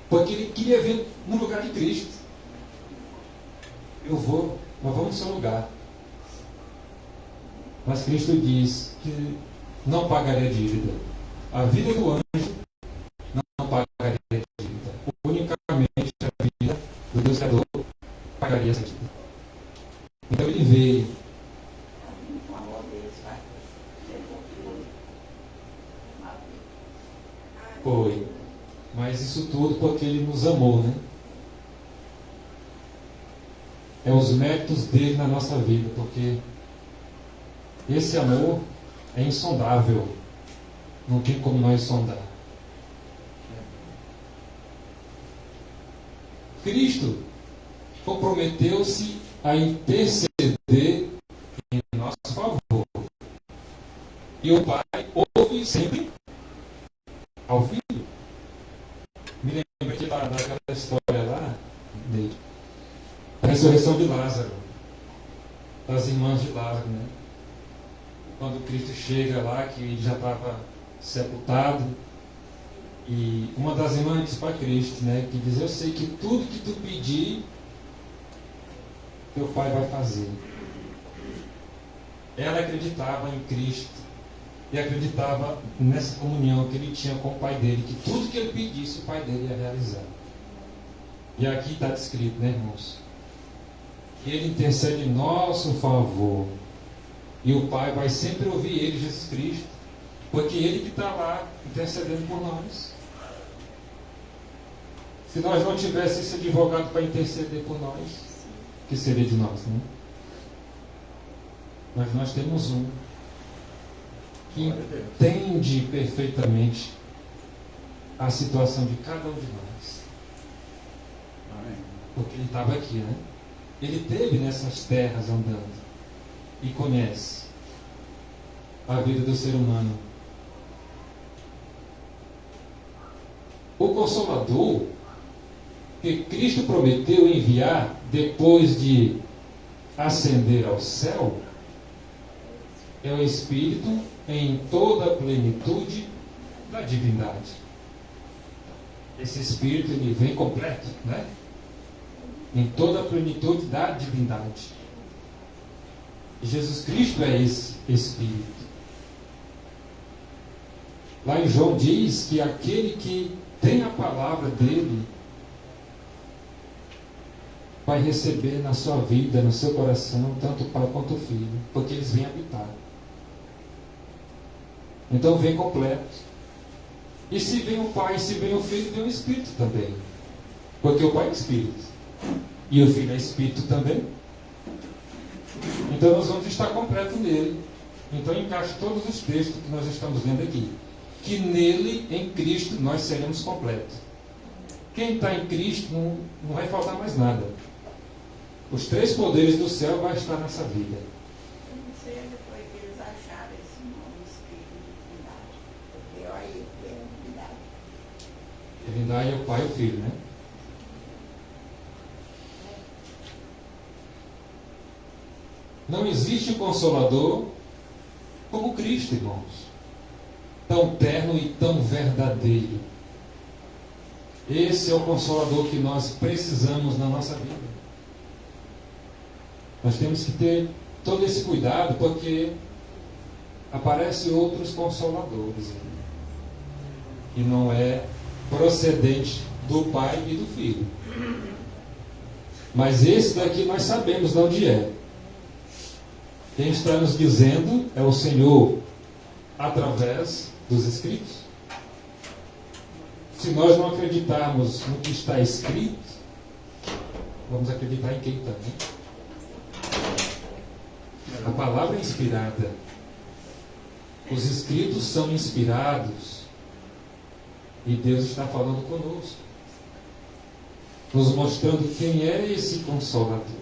Porque ele queria vir no lugar de Cristo. Nós vamos no seu lugar. Mas Cristo diz que não pagaria dívida. A vida do anjo não pagaria dívida. Unicamente a vida do Deus Criador pagaria essa dívida. Então ele veio. Foi. Mas isso tudo porque ele nos amou, né? É os méritos dele na nossa vida, porque esse amor é insondável. Não tem como nós sondar. Cristo comprometeu-se a interceder em nosso favor. E o Pai ouve sempre ao Filho. Me lembro aqui daquela história lá, da ressurreição de Lázaro, das irmãs de Lázaro, né? Quando Cristo chega lá, que ele já estava sepultado, e uma das irmãs diz para Cristo, né, que diz: eu sei que tudo que tu pedir, teu Pai vai fazer. Ela acreditava em Cristo e acreditava nessa comunhão que ele tinha com o Pai dele, que tudo que ele pedisse, o Pai dele ia realizar. E aqui está descrito, né, irmãos? Que ele intercede em nosso favor. E o Pai vai sempre ouvir ele, Jesus Cristo, porque ele que está lá intercedendo por nós. Se nós não tivéssemos esse advogado para interceder por nós, o que seria de nós, né? Mas nós temos um que entende perfeitamente a situação de cada um de nós. Porque ele estava aqui, né? Ele esteve nessas terras andando e conhece a vida do ser humano. O Consolador que Cristo prometeu enviar depois de ascender ao céu é o Espírito em toda a plenitude da divindade. Esse Espírito ele vem completo, né? Em toda a plenitude da divindade. E Jesus Cristo é esse Espírito. Lá em João diz que aquele que tem a palavra dele vai receber na sua vida, no seu coração, tanto o Pai quanto o Filho, porque eles vêm habitar. Então vem completo. E se vem o Pai, se vem o Filho, vem o Espírito também. Porque o Pai é Espírito. E o Filho é Espírito também. Então nós vamos estar completo nele. Então encaixe todos os textos que nós estamos vendo aqui. Que nele, em Cristo, nós seremos completos. Quem está em Cristo não vai faltar mais nada. Os três poderes do céu vão estar nessa vida. Eu não sei onde foi que eles acharam esse nome, Espírito de Divindade. Porque olha aí, que é divindade. Divindade é o Pai e o Filho, né? Não existe consolador como Cristo, irmãos. Tão terno e tão verdadeiro. Esse é o consolador que nós precisamos na nossa vida. Nós temos que ter todo esse cuidado, porque aparecem outros consoladores. E não é procedente do Pai e do Filho. Mas esse daqui nós sabemos de onde é. Quem está nos dizendo é o Senhor, através dos Escritos. Se nós não acreditarmos no que está escrito, vamos acreditar em quem também? A palavra é inspirada. Os Escritos são inspirados. E Deus está falando conosco, nos mostrando quem é esse Consolador.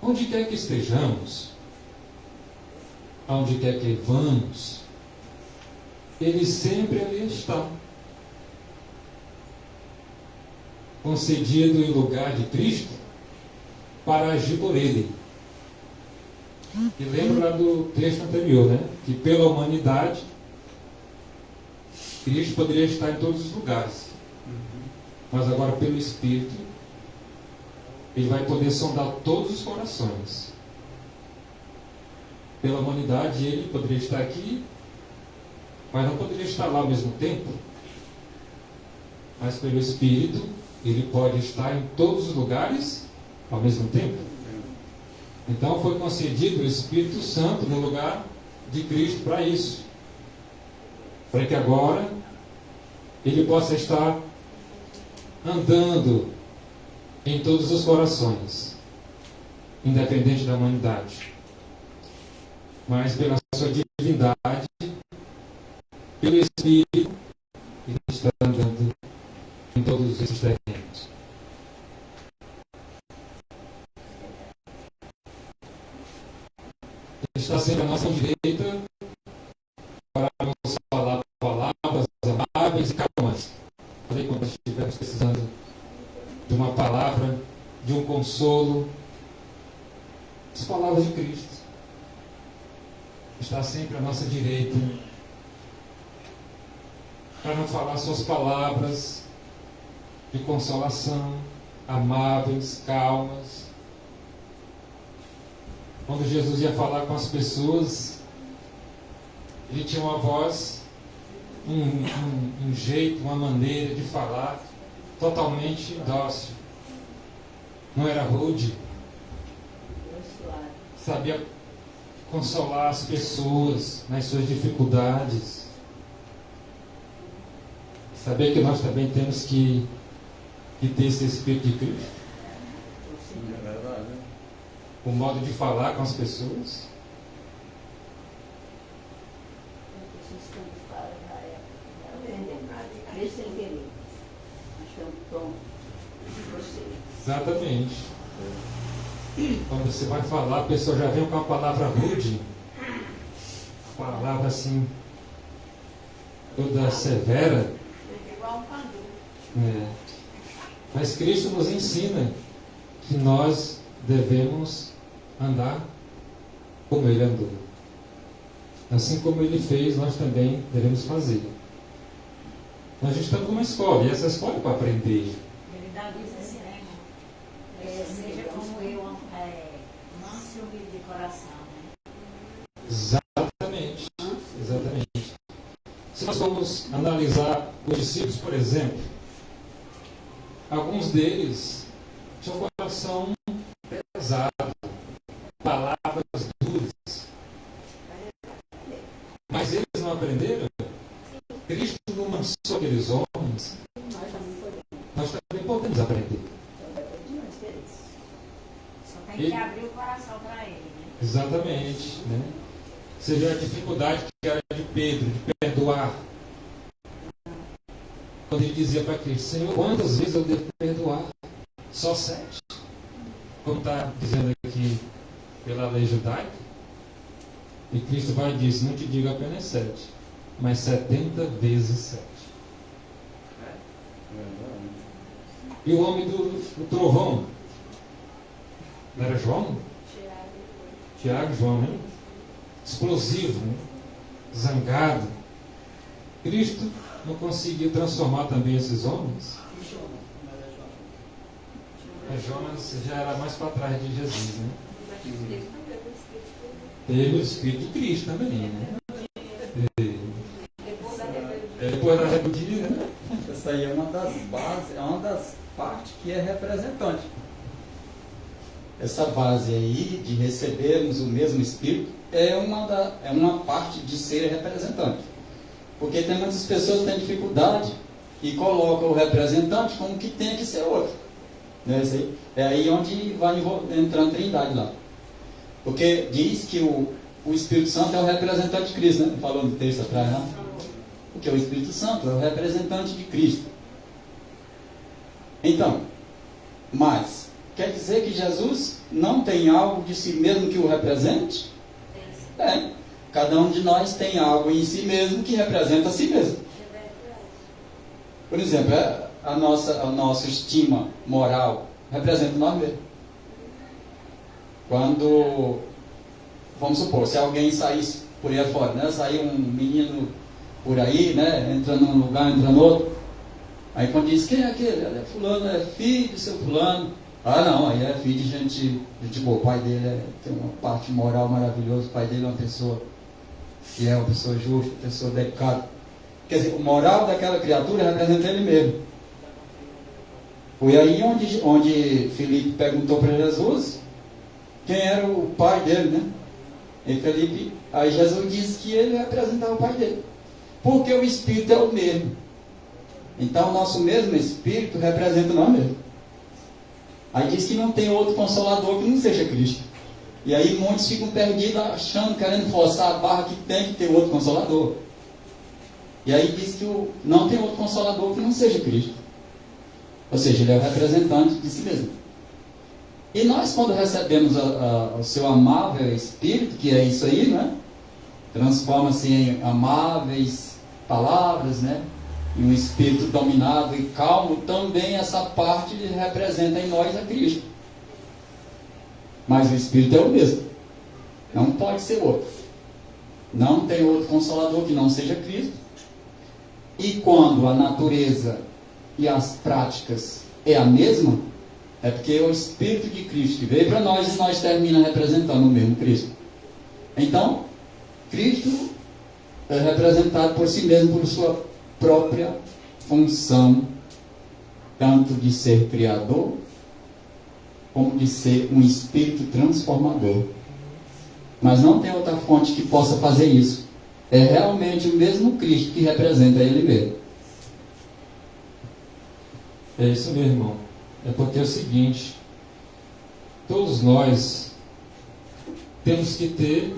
Onde quer que estejamos, aonde quer que vamos, Ele sempre ali está, concedido em lugar de Cristo para agir por Ele. E lembra lá do texto anterior, né? Que pela humanidade Cristo poderia estar em todos os lugares, mas agora pelo Espírito Ele vai poder sondar todos os corações. Pela humanidade Ele poderia estar aqui, mas não poderia estar lá ao mesmo tempo. Mas pelo Espírito Ele pode estar em todos os lugares ao mesmo tempo. Então foi concedido o Espírito Santo no lugar de Cristo para isso, para que agora Ele possa estar andando em todos os corações, independente da humanidade, mas pela sua divindade, pelo Espírito, Ele está andando em todos esses terrenos. Ele está sempre à nossa direita para nos falar palavras amáveis e calmas. Falei quando nós estivermos precisando de uma palavra, de um consolo, as palavras de Cristo. Está sempre à nossa direita para não falar suas palavras de consolação, amáveis, calmas. Quando Jesus ia falar com as pessoas, Ele tinha uma voz, um jeito, uma maneira de falar totalmente dócil. Não era rude. Sabia consolar as pessoas nas suas dificuldades. Sabia que nós também temos que ter esse Espírito de Cristo. É verdade. O modo de falar com as pessoas. Exatamente. Quando você vai falar, a pessoa já vem com uma palavra rude, palavra assim, toda severa. É. Mas Cristo nos ensina que nós devemos andar como Ele andou. Assim como Ele fez, nós também devemos fazer. Nós estamos numa escola, e essa escola é para aprender. Ele dá diz assim, né? Seja como eu, manso e humilde de coração, né? Exatamente. Exatamente. Se nós formos analisar os discípulos, por exemplo, alguns deles tinham um coração pesado, palavras duras. Mas eles não aprenderam? Cristo não lançou aqueles homens. Nós também podemos aprender. Só tem que abrir o coração para ele, né? Exatamente. Né? Você vê a dificuldade que era de Pedro, de perdoar. Quando ele dizia para Cristo: Senhor, quantas vezes eu devo perdoar? Só 7? Como está dizendo aqui pela lei judaica. E Cristo vai e diz: não te digo apenas 7, mas 70 vezes 7. E o homem do trovão? Não era João? Tiago e João, né? Explosivo, né? Zangado. Cristo não conseguiu transformar também esses homens? Jonas já era mais para trás de Jesus, né? Teve o Espírito de Cristo também, né? Depois da rebeldia, né? Essa aí é uma das bases, é uma das partes que é representante. Essa base aí de recebermos o mesmo Espírito é uma parte de ser representante. Porque tem muitas pessoas que têm dificuldade e colocam o representante como que tem que ser outro. É aí onde vai entrando a Trindade lá. Porque diz que o Espírito Santo é o representante de Cristo, né? Falou no texto atrás, não? Porque o Espírito Santo é o representante de Cristo. Então, mas, quer dizer dizer que Jesus não tem algo de si mesmo que o represente? Tem. Cada um de nós tem algo em si mesmo que representa a si mesmo. Por exemplo, a nossa estima moral representa nós mesmos. Quando, vamos supor, se alguém saísse por aí fora, né? Sair um menino por aí, né? Entra num lugar, entra no outro. Aí quando diz, quem é aquele? É fulano, é filho do seu fulano. Ah não, aí é filho de gente boa. O pai dele tem uma parte moral maravilhosa. O pai dele é uma pessoa fiel, uma pessoa justa, uma pessoa dedicada. Quer dizer, o moral daquela criatura representa ele mesmo. Foi aí onde Filipe perguntou para Jesus quem era o pai dele, né? E Filipe, aí Jesus disse que ele representava o pai dele. Porque o Espírito é o mesmo. Então o nosso mesmo Espírito representa nós mesmos. Aí diz que não tem outro Consolador que não seja Cristo. E aí muitos ficam perdidos achando, querendo forçar a barra que tem que ter outro Consolador. E aí diz que não tem outro Consolador que não seja Cristo. Ou seja, ele é o representante de si mesmo. E nós, quando recebemos o seu amável Espírito, que é isso aí, né? Transforma-se em amáveis palavras, né? Em um Espírito dominado e calmo, também essa parte representa em nós a Cristo. Mas o Espírito é o mesmo. Não pode ser outro. Não tem outro Consolador que não seja Cristo. E quando a natureza e as práticas é a mesma, é porque é o Espírito de Cristo que veio para nós e nós terminamos representando o mesmo Cristo. Então, Cristo é representado por si mesmo, por sua própria função, tanto de ser Criador, como de ser um Espírito transformador. Mas não tem outra fonte que possa fazer isso. É realmente o mesmo Cristo que representa Ele mesmo. É isso mesmo, irmão. É porque é o seguinte, todos nós temos que ter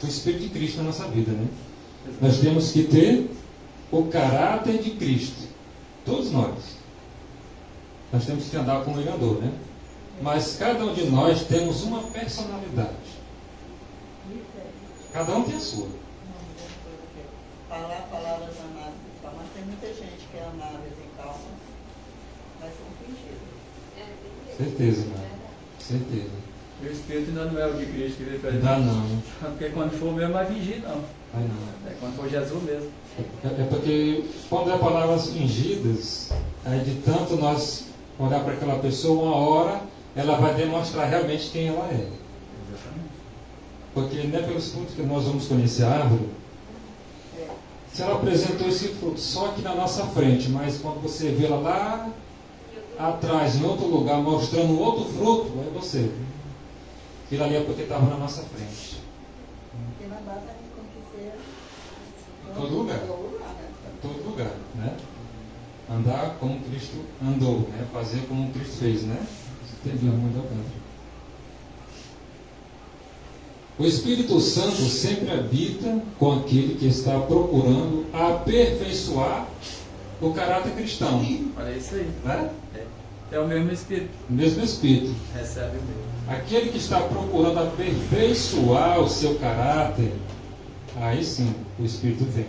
o Espírito de Cristo na nossa vida, né? Nós temos que ter o caráter de Cristo. Todos nós. Nós temos que andar como Ele andou, né? Mas cada um de nós temos uma personalidade. Cada um tem a sua. Falar palavras amáveis e calmas. Tem muita gente que é amável e calma, mas são fingidas. Certeza, irmão. Certeza. O Espírito ainda não é o de Cristo que veio para Não gente. dá não. Porque quando for mesmo vai fingir, não. Vai não. É quando for Jesus mesmo. É porque quando é palavras fingidas, aí de tanto nós olhar para aquela pessoa, uma hora ela vai demonstrar realmente quem ela é. Exatamente. Porque não é pelos frutos que nós vamos conhecer a árvore. Se ela apresentou esse fruto só aqui na nossa frente, mas quando você vê ela lá atrás, em outro lugar, mostrando outro fruto, é você. Aquilo ali é porque estava na nossa frente. Porque na base a gente tem que ser Em todo lugar. em todo lugar, né? Em todo lugar, né? Andar como Cristo andou, né? Fazer como Cristo fez, né? Você entendeu muito bem. O Espírito Santo sempre habita com aquele que está procurando aperfeiçoar o caráter cristão. Olha isso aí. Né? É o mesmo Espírito. O mesmo Espírito. Recebe o mesmo. Aquele que está procurando aperfeiçoar o seu caráter, aí sim o Espírito vem.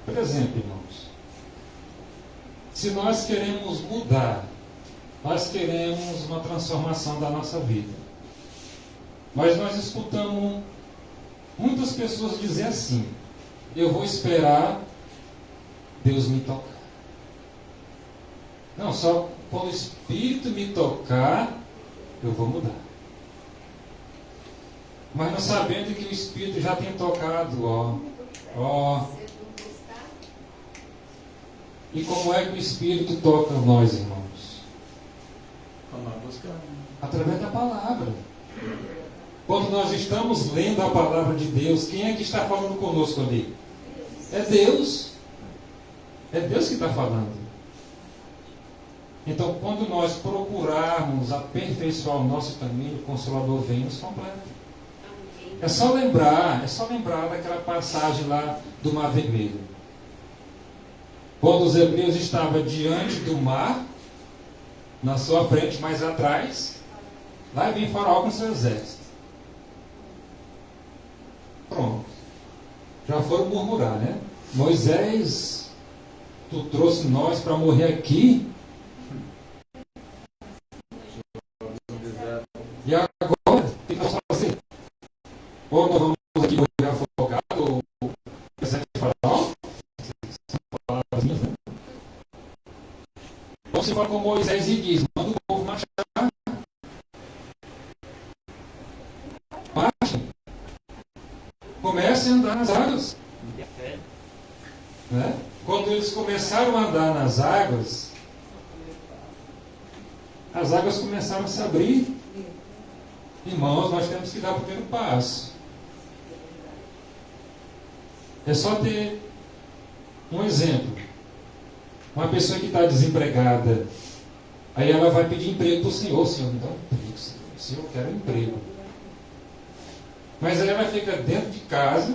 Por exemplo, irmãos, se nós queremos mudar, nós queremos uma transformação da nossa vida. Mas nós escutamos muitas pessoas dizer assim: eu vou esperar Deus me tocar. Não, só quando o Espírito me tocar, eu vou mudar. Mas não sabendo que o Espírito já tem tocado, ó. E como é que o Espírito toca nós, irmãos? Vamos lá buscar. Através da palavra. Quando nós estamos lendo a palavra de Deus, quem é que está falando conosco ali? É Deus. É Deus que está falando. Então, quando nós procurarmos aperfeiçoar o nosso caminho, o Consolador vem e nos completa. É só lembrar daquela passagem lá do Mar Vermelho. Quando os hebreus estavam diante do mar, na sua frente, mais atrás, lá vem Faraó com seu exército. Pronto. Já foram murmurar, né? Moisés, tu trouxe nós para morrer aqui. E agora, o que nós vamos fazer? Ou nós vamos aqui morrer afogado, ou o exército de Faraó? São palavras minhas, né? Então se fala com Moisés e diz, manda o povo marchar. Marchem. Comecem a andar nas águas. Né? Quando eles começaram a andar nas águas, as águas começaram a se abrir. Irmãos, nós temos que dar o primeiro passo. É só ter um exemplo. Uma pessoa que está desempregada, aí ela vai pedir emprego para o Senhor. Senhor, me dá um emprego. Senhor, eu quero um emprego. Mas aí ela fica dentro de casa,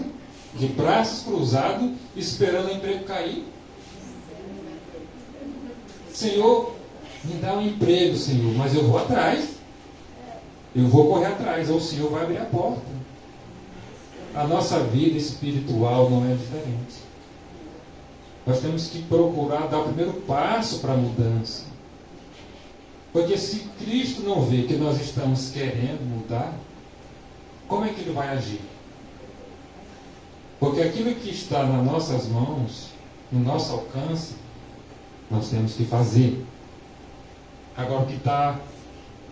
de braços cruzados, esperando o emprego cair. Senhor, me dá um emprego, Senhor, mas eu vou atrás. Eu vou correr atrás, ou o Senhor vai abrir a porta. A nossa vida espiritual não é diferente. Nós temos que procurar dar o primeiro passo para a mudança. Porque se Cristo não vê que nós estamos querendo mudar, como é que Ele vai agir? Porque aquilo que está nas nossas mãos, no nosso alcance, nós temos que fazer. Agora o que está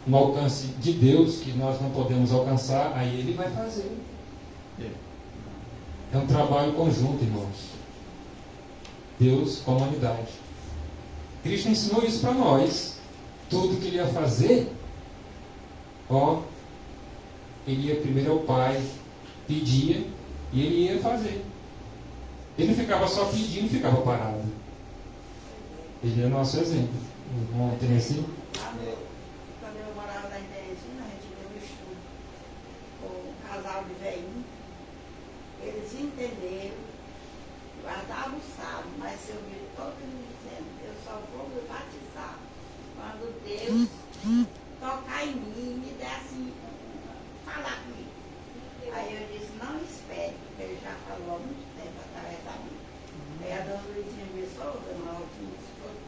no alcance de Deus, que nós não podemos alcançar, aí Ele vai fazer. É um trabalho conjunto, irmãos. Deus com a humanidade. Cristo ensinou isso para nós. Tudo que Ele ia fazer, Ele ia primeiro ao Pai, pedia, e Ele ia fazer. Ele ficava só pedindo e ficava parado. Ele é nosso exemplo. Não tem assim? Quando eu morava lá em Teresina, a gente deu um estudo com um casal de velhinhos. Eles entenderam, guardavam o sábado, mas eu vi todo mundo dizendo, eu só vou me batizar quando Deus tocar em mim e me der assim, falar comigo. Aí eu disse, não espere, porque ele já falou há muito tempo através da mim. Aí a dona Luizinha me Souza, uma última esposa,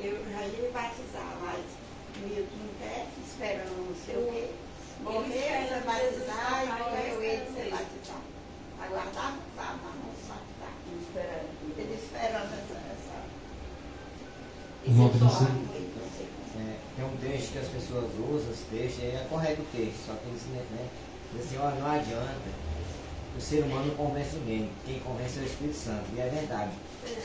eu já ia me batizar, mas o Milton não quer, esperando não sei o quê. Morrer, ser batizar, e morreu ele ser batizado. Aguardava o sábado, mas não se batizar. Ele esperando Tem um texto que as pessoas usam, esse texto, é correto o texto, só que eles dizem assim, olha, não adianta, o ser humano não convence ninguém, quem convence é o Espírito Santo, e é verdade.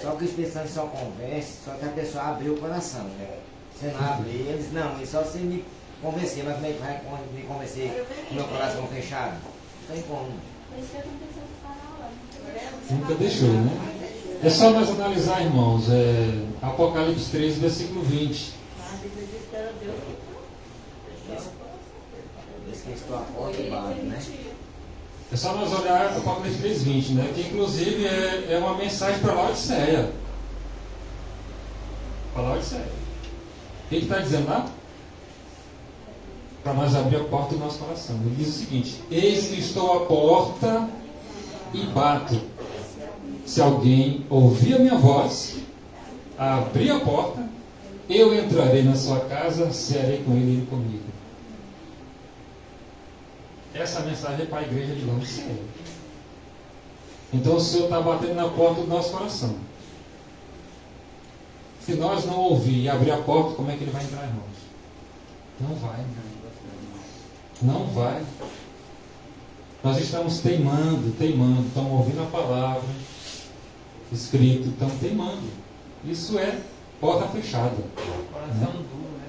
Só que o Espírito Santo só convence, só que a pessoa abriu o coração, né? Se não abrir, eles não, e só se me convencer, mas como é que vai me convencer com o meu coração fechado? Não tem como. Nunca deixou, né? É só nós analisar, irmãos, Apocalipse 3, versículo 20. Diz que estou a porta e bato, né? É só nós olhar Apocalipse 3, 20, né? Que inclusive é uma mensagem para Laodiceia. Para Laodiceia. O que está dizendo lá? Para nós abrir a porta do nosso coração. Ele diz o seguinte: eis que estou à porta e bato. Se alguém ouvir a minha voz, abrir a porta, eu entrarei na sua casa, cearei com ele e ele comigo. Essa mensagem é para a igreja de Laodiceia. Então o Senhor está batendo na porta do nosso coração. Se nós não ouvir e abrir a porta, como é que ele vai entrar, irmãos? Não vai. Não vai. Nós estamos teimando, estamos ouvindo a palavra escrito, estamos teimando. Isso é porta fechada. Coração duro, né?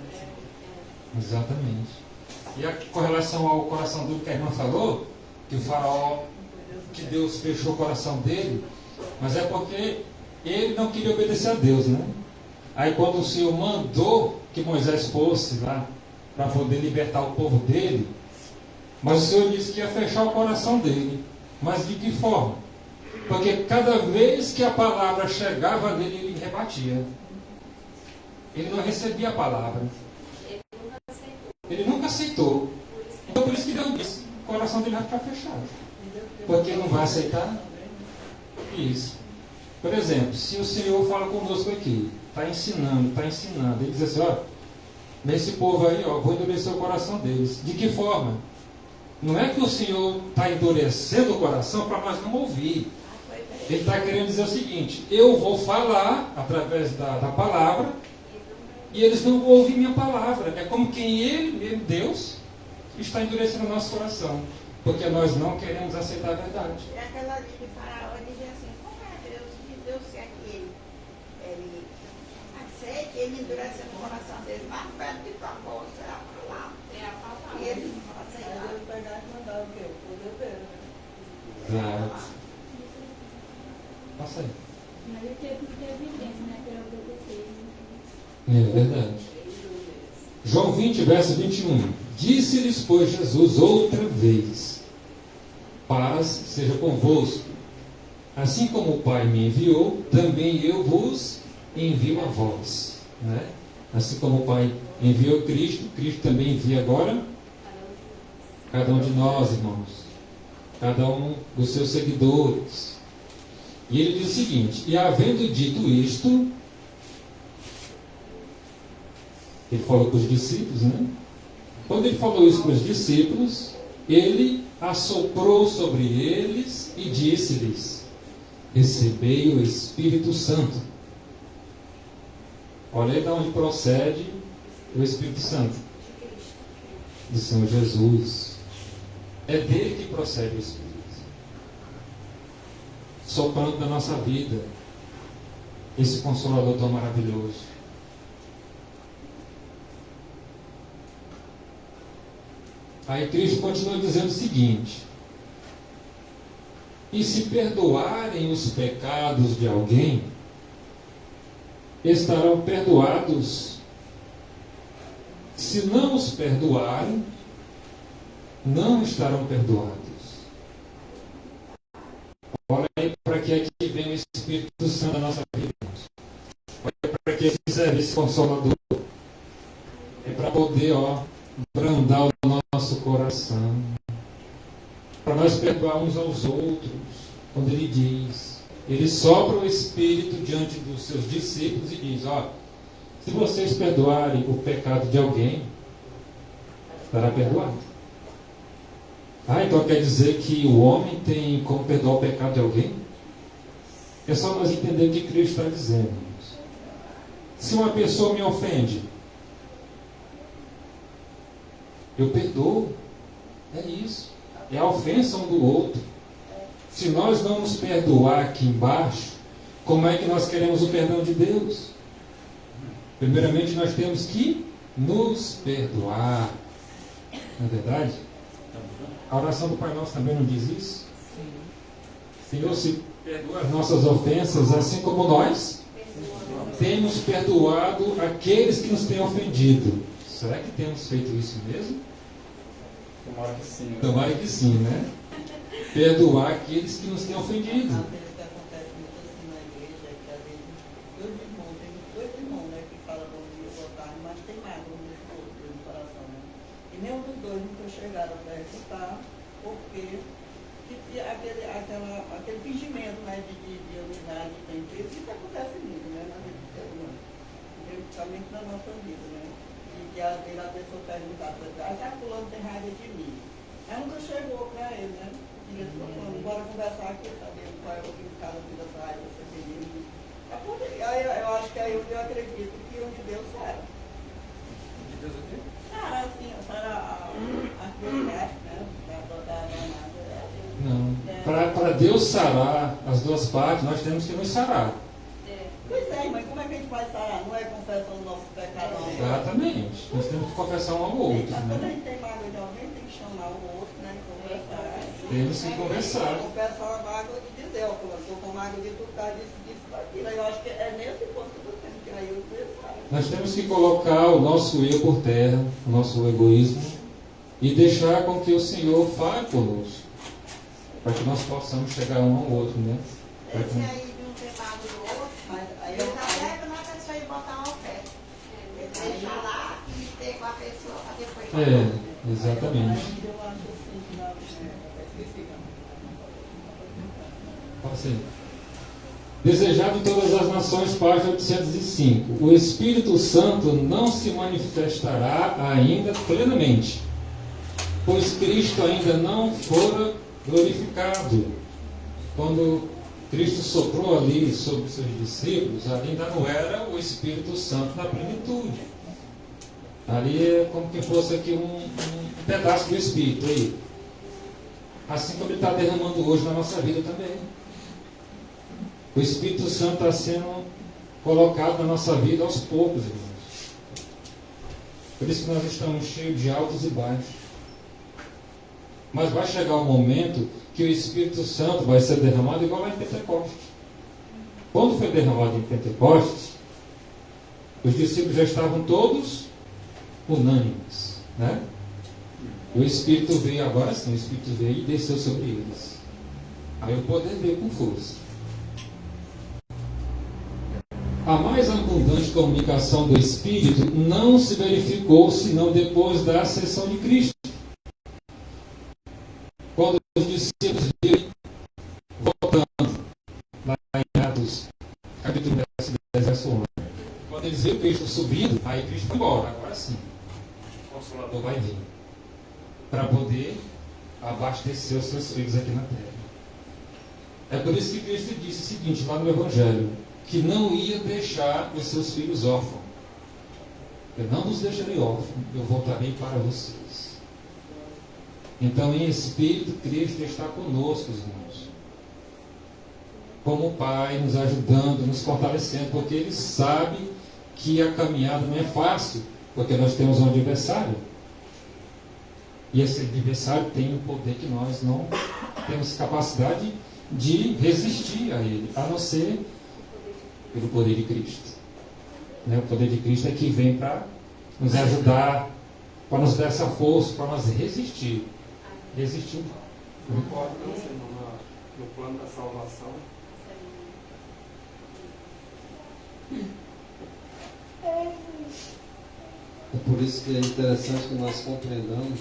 Exatamente. E com relação ao coração duro que a irmã falou, que o faraó, que Deus fechou o coração dele, mas é porque ele não queria obedecer a Deus, né? Aí quando o Senhor mandou que Moisés fosse lá para poder libertar o povo dele, mas o Senhor disse que ia fechar o coração dele. Mas de que forma? Porque cada vez que a palavra chegava nele, ele rebatia. Ele não recebia a palavra. Ele nunca aceitou. Então por isso que Deus disse, o coração dele vai ficar fechado. Porque ele não vai aceitar isso. Por exemplo, se o Senhor fala conosco aqui, está ensinando, ele diz assim, ó, nesse povo aí, ó, vou endurecer o coração deles. De que forma? Não é que o Senhor está endurecendo o coração para nós não ouvir. Ele está querendo dizer o seguinte, eu vou falar através da palavra e eles não vão ouvir minha palavra. É como quem ele, Deus, está endurecendo o nosso coração. Porque nós não queremos aceitar a verdade. É aquela ali de Faraó dizer assim, como é Deus que Deus quer que ele aceite, ele endurece no coração dele, mais perto de tua bolsa é a palavra. É a palavra. E ele não Aí aceitava. Deus pegar e mandar o quê? O poder dele, né? Exato. Passa aí. Mas ele teve muita evidência, né? Para obedecer. É verdade. João 20, verso 21. Disse-lhes, pois, Jesus outra vez, paz seja convosco. Assim como o Pai me enviou, também eu vos envio a vós. Né? Assim como o Pai enviou Cristo, Cristo também envia agora cada um de nós, irmãos. Cada um dos seus seguidores. E ele diz o seguinte, e havendo dito isto, ele falou para os discípulos, né? Quando ele falou isso para os discípulos, ele assoprou sobre eles e disse-lhes, recebei o Espírito Santo. Olha aí de onde procede o Espírito Santo. Do Senhor Jesus. É dele que procede o Espírito. Soprando na nossa vida esse Consolador tão maravilhoso. Aí Cristo continua dizendo o seguinte, e se perdoarem os pecados de alguém, estarão perdoados. Se não os perdoarem, não estarão perdoados. Olha aí para que é que vem o Espírito Santo na nossa vida. Olha para que serve esse Consolador. É para poder, brandar o nosso coração, para nós perdoar uns aos outros, quando ele diz, ele sopra o Espírito diante dos seus discípulos e diz, se vocês perdoarem o pecado de alguém, estará perdoado. Então quer dizer que o homem tem como perdoar o pecado de alguém? É só nós entender o que Cristo está dizendo. Se uma pessoa me ofende, eu perdoo. É isso. É a ofensa um do outro. Se nós não nos perdoar aqui embaixo, como é que nós queremos o perdão de Deus? Primeiramente nós temos que nos perdoar. Não é verdade? A oração do Pai Nosso também não diz isso? Senhor, se perdoa as nossas ofensas, assim como nós temos perdoado aqueles que nos têm ofendido. Será que temos feito isso mesmo? Tomara que sim. Tomara que sim, né? Perdoar aqueles que nos têm ofendido. Às vezes o que acontece muito assim na igreja é que às vezes tem dois irmãos, né, que falam bom dia, boa tarde, mas tem mágoa um do outro no coração, né? E nenhum dos dois nunca chegaram para escutar, porque aquele fingimento, né, de unidade, de tempeiro, isso acontece muito, né, na vida do ser humano, principalmente na nossa vida, né? E às vezes a pessoa pergunta para ele, fulano tem raiva de mim. Aí nunca chegou para ele, né? E ele falou, bora conversar aqui, sabendo qual é o que cada vida traz, você tem mim. Aí eu acho que aí eu acredito que onde Deus sara. De Deus o quê? Sara, assim, sara a criança, né? Da Não. Para Deus sarar as duas partes, nós temos que nos sarar. Pois é, mas como é que a gente vai sarar? Não é confessando nossos pecados? Exatamente. Nós temos que confessar um ao outro. Então, quando a Né? gente tem mágoa de alguém, tem que chamar o outro, né? Conversar. Temos que conversar. Confessar a mágoa de dizer, fulano, estou com mágoa de tu, tá, disso, daquilo. Aí eu acho que é nesse ponto que eu tenho que aí eu pensar. Nós temos que colocar o nosso eu por terra, o nosso egoísmo, e deixar com que o Senhor fale conosco, para que nós possamos chegar um ao outro, né? Esse aí de um ter mágoa do outro, Mas aí ele eu já leva na pessoa e botar uma oferta. Exatamente. Assim. Desejado em todas as nações, página 805. O Espírito Santo não se manifestará ainda plenamente, pois Cristo ainda não fora glorificado. Quando Cristo soprou ali sobre os seus discípulos, ali ainda não era o Espírito Santo na plenitude. Ali é como que fosse aqui um pedaço do Espírito aí. Assim como ele está derramando hoje na nossa vida também. O Espírito Santo está sendo colocado na nossa vida aos poucos, irmãos. Por isso que nós estamos cheios de altos e baixos. Mas vai chegar um momento que o Espírito Santo vai ser derramado igual lá em Pentecostes. Quando foi derramado em Pentecostes, os discípulos já estavam todos unânimes, né? E o Espírito veio, agora sim, o Espírito veio e desceu sobre eles. Aí o poder veio com força. A mais abundante comunicação do Espírito não se verificou senão depois da ascensão de Cristo. Quando os discípulos viram voltando, lá em Atos, capítulo 10, verso 11. Quando eles viram Cristo subindo, aí Cristo foi embora. Agora sim, o Consolador vai vir para poder abastecer os seus filhos aqui na terra. É por isso que Cristo disse o seguinte, lá no Evangelho, que não ia deixar os seus filhos órfãos. Eu não vos deixarei órfãos, eu voltarei para vocês. Então, em espírito, Cristo está conosco, irmãos. Como Pai, nos ajudando, nos fortalecendo, porque Ele sabe que a caminhada não é fácil, porque nós temos um adversário. E esse adversário tem um poder que nós não temos capacidade de resistir a ele, a não ser pelo poder de Cristo. O poder de Cristo é que vem para nos ajudar, para nos dar essa força, para nós resistir. Resistir Não pode não ser no plano da salvação. É por isso que é interessante que nós compreendamos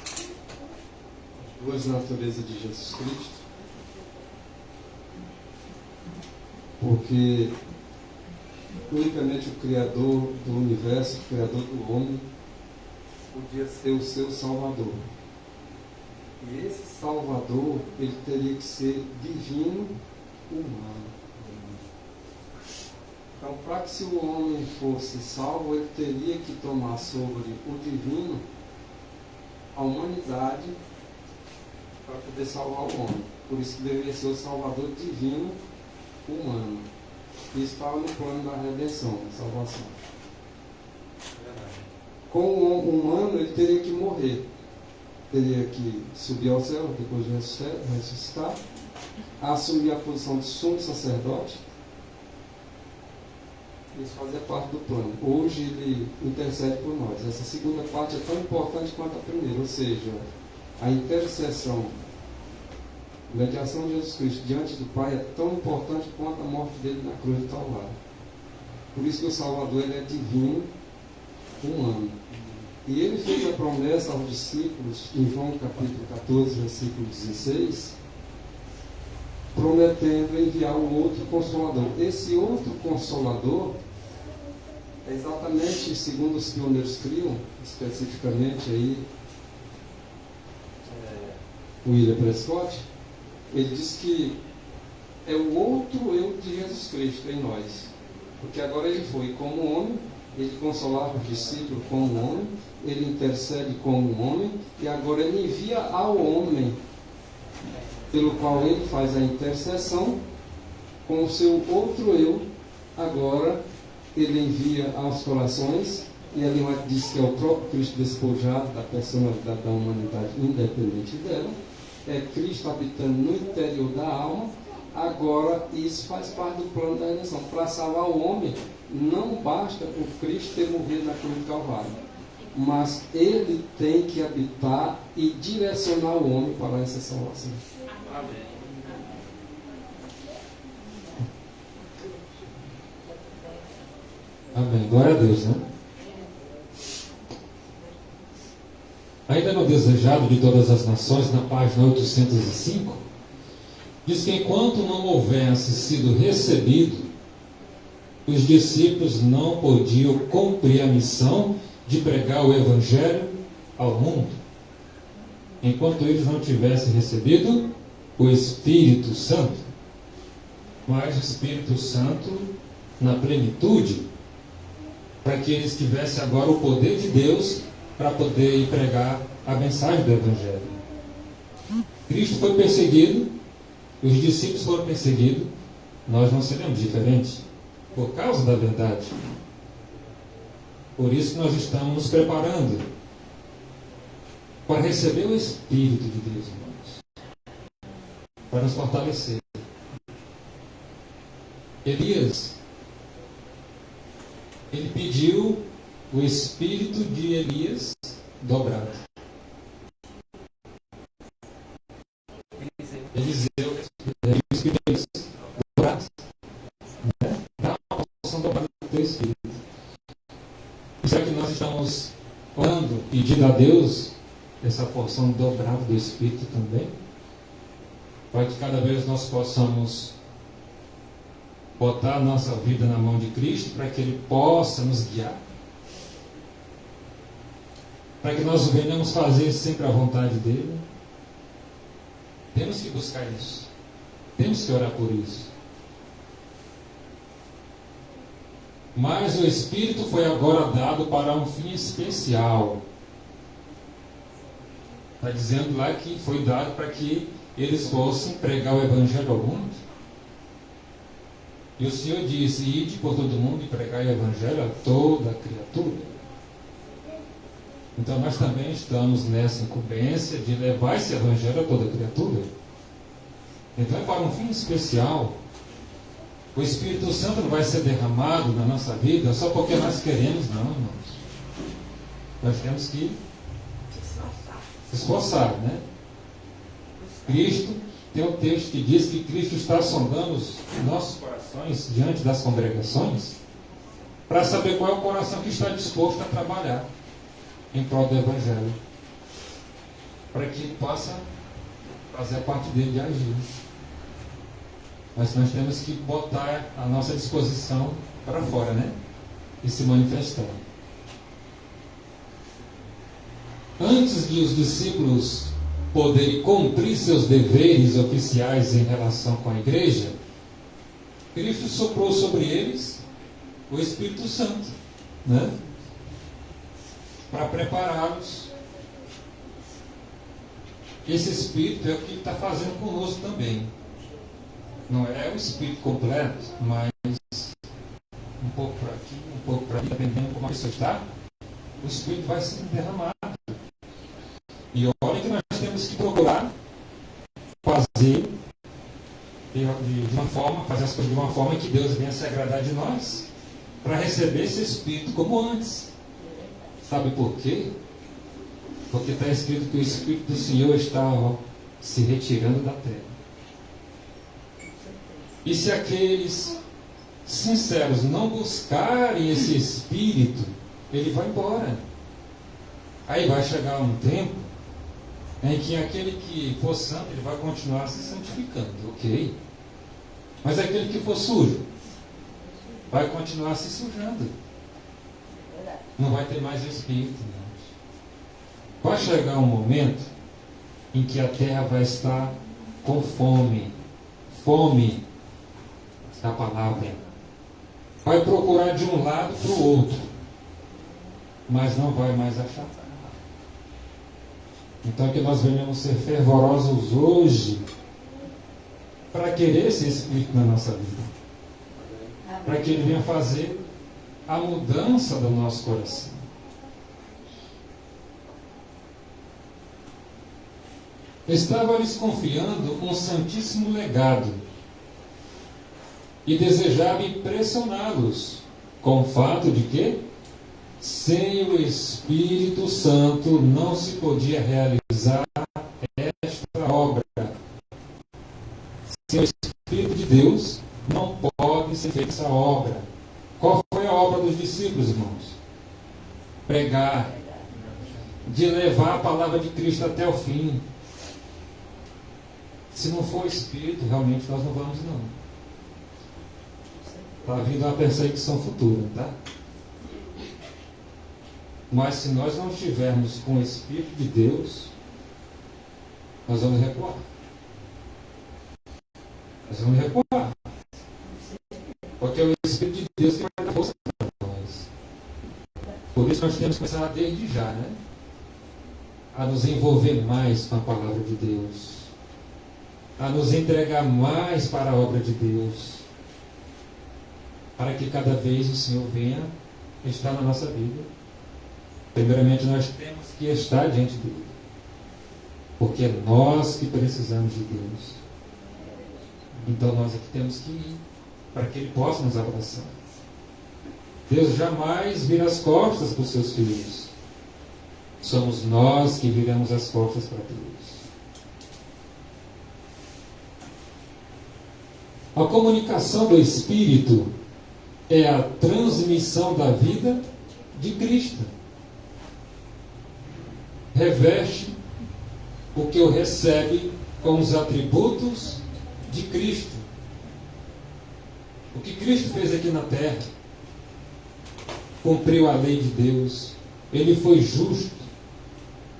as duas naturezas de Jesus Cristo, porque unicamente o Criador do universo, o Criador do homem, podia ser o seu Salvador. E esse Salvador, ele teria que ser divino, humano. Então, para que se o homem fosse salvo, ele teria que tomar sobre o divino a humanidade para poder salvar o homem. Por isso que deveria ser o Salvador divino, humano. Isso estava no plano da redenção, da salvação. Com o humano, ele teria que morrer. Teria que subir ao céu, depois de ressuscitar, assumir a posição de sumo sacerdote. Isso fazia parte do plano. Hoje ele intercede por nós. Essa segunda parte é tão importante quanto a primeira, ou seja, a intercessão, a mediação de Jesus Cristo diante do Pai é tão importante quanto a morte dele na cruz do Calvário. Por isso que o Salvador ele é divino, humano. E ele fez a promessa aos discípulos, em João capítulo 14, versículo 16, prometendo enviar um outro Consolador. Esse outro Consolador é exatamente segundo os pioneiros criam, especificamente aí William Prescott. Ele diz que é o outro eu de Jesus Cristo em nós, porque agora ele foi como homem, ele consolava os discípulos como homem, ele intercede como homem, e agora ele envia ao homem, pelo qual ele faz a intercessão, com o seu outro eu, agora ele envia aos corações, e ali diz que é o próprio Cristo despojado da personalidade da humanidade independente dela, é Cristo habitando no interior da alma. Agora isso faz parte do plano da redenção. Para salvar o homem, não basta o Cristo ter morrido na cruz do Calvário, mas ele tem que habitar e direcionar o homem para essa salvação. Amém. Amém. Glória a Deus, né? ainda no Desejado de Todas as Nações, na página 805, diz que enquanto não houvesse sido recebido, os discípulos não podiam cumprir a missão de pregar o Evangelho ao mundo, enquanto eles não tivessem recebido o Espírito Santo. Mas o Espírito Santo na plenitude, para que eles tivessem agora o poder de Deus para poder ir pregar a mensagem do Evangelho. Cristo foi perseguido, os discípulos foram perseguidos, nós não seremos diferentes por causa da verdade. Por isso nós estamos nos preparando para receber o Espírito de Deus, irmãos, para nos fortalecer. Elias, ele pediu o espírito de Elias dobrado. Eliseu pediu o espírito de Elias dobrado. Dá uma porção dobrada do teu espírito. E será que nós estamos orando, pedindo a Deus essa porção dobrada do espírito também? Para que cada vez nós possamos botar a nossa vida na mão de Cristo, para que Ele possa nos guiar, para que nós venhamos fazer sempre a vontade dEle. Temos que buscar isso, temos que orar por isso. Mas o Espírito foi agora dado para um fim especial. Está dizendo lá que foi dado para que eles fossem pregar o Evangelho ao mundo. E o Senhor disse: ide por todo mundo e pregai o Evangelho a toda criatura. Então nós também estamos nessa incumbência de levar esse Evangelho a toda criatura. Então é para um fim especial. O Espírito Santo não vai ser derramado na nossa vida só porque nós queremos, não, irmãos. Nós temos que se esforçar, né? Cristo, tem um texto que diz que Cristo está sondando os nossos corações diante das congregações para saber qual é o coração que está disposto a trabalhar em prol do Evangelho, para que ele possa fazer a parte dele de agir. Mas nós temos que botar a nossa disposição para fora, né? E se manifestar. Antes de os discípulos poderem cumprir seus deveres oficiais em relação com a igreja, Cristo soprou sobre eles o Espírito Santo, né? Para prepará-los. Esse Espírito é o que Ele está fazendo conosco também. Não é o Espírito completo, mas um pouco para aqui, um pouco para ali, dependendo de como a pessoa está, o Espírito vai sendo derramado. E olha que nós temos que procurar fazer de uma forma, fazer as coisas de uma forma que Deus venha se agradar de nós, para receber esse Espírito como antes. Sabe por quê? Porque está escrito que o Espírito do Senhor está se retirando da terra. E se aqueles sinceros não buscarem esse Espírito, ele vai embora. Aí vai chegar um tempo em que aquele que for santo, ele vai continuar se santificando, ok? Mas aquele que for sujo, vai continuar se sujando. Não vai ter mais Espírito, não. Vai chegar um momento em que a terra vai estar com fome. Fome da palavra. Vai procurar de um lado para o outro, mas não vai mais achar. Então que nós venhamos ser fervorosos hoje para querer esse Espírito na nossa vida, para que ele venha fazer a mudança do nosso coração. Estava lhes confiando um santíssimo legado e desejava impressioná-los com o fato de que sem o Espírito Santo não se podia realizar esta obra. Sem o Espírito de Deus não pode ser feita essa obra. Qual foi a obra dos discípulos, irmãos? Pregar de levar a palavra de Cristo até o fim. Se não for Espírito, realmente nós não vamos não. Está vindo uma perseguição futura, tá? Mas se nós não estivermos com o Espírito de Deus, nós vamos recuar. Nós vamos recuar. Porque é o Espírito de Deus que vai dar força para nós. Por isso nós temos que começar desde já, né? A nos envolver mais com a palavra de Deus. A nos entregar mais para a obra de Deus. Para que cada vez o Senhor venha estar na nossa vida. Primeiramente nós temos que estar diante dele. Porque é nós que precisamos de Deus. Então nós aqui temos que ir para que Ele possa nos abraçar. Deus jamais vira as costas para os seus filhos. Somos nós que viramos as costas para Deus. A comunicação do Espírito é a transmissão da vida de Cristo. Reveste o que o recebe com os atributos de Cristo. O que Cristo fez aqui na terra, cumpriu a lei de Deus, ele foi justo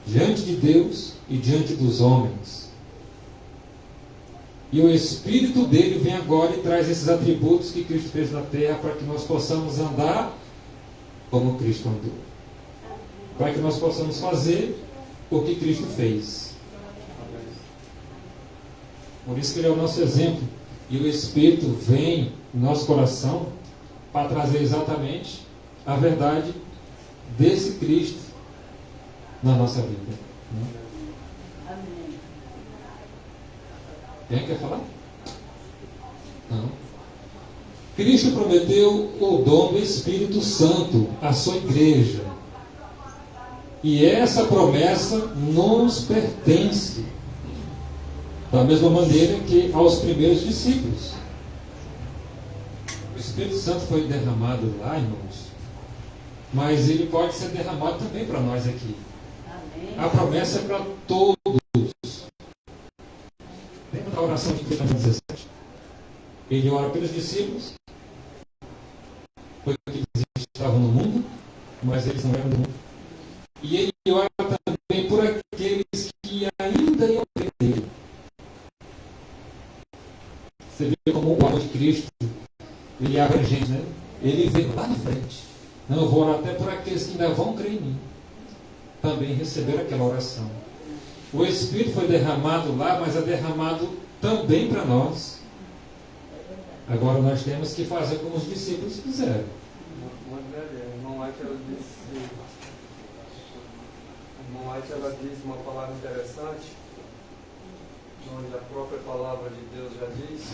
diante de Deus e diante dos homens. E o Espírito dele vem agora e traz esses atributos que Cristo fez na terra para que nós possamos andar como Cristo andou. Para que nós possamos fazer o que Cristo fez. Por isso que ele é o nosso exemplo. E o Espírito vem no nosso coração para trazer exatamente a verdade desse Cristo na nossa vida. Quem quer falar? Não. Cristo prometeu o dom do Espírito Santo à sua igreja. E essa promessa nos pertence. Da mesma maneira que aos primeiros discípulos. O Espírito Santo foi derramado lá, irmãos. Mas ele pode ser derramado também para nós aqui. Amém. A promessa é para todos. Lembra da oração de Cristo 17? Ele ora pelos discípulos, porque eles estavam no mundo, mas eles não eram do mundo. E ele ora também por aqueles que ainda iam ver dele. Você vê como o amor de Cristo, ele é abrangente, né? Ele vem lá na frente. Não, eu vou orar até por aqueles que ainda vão crer em mim. Também receberam aquela oração. O Espírito foi derramado lá, mas é derramado também para nós. Agora nós temos que fazer como os discípulos fizeram. Irmã White, ela diz uma palavra interessante, onde a própria palavra de Deus já diz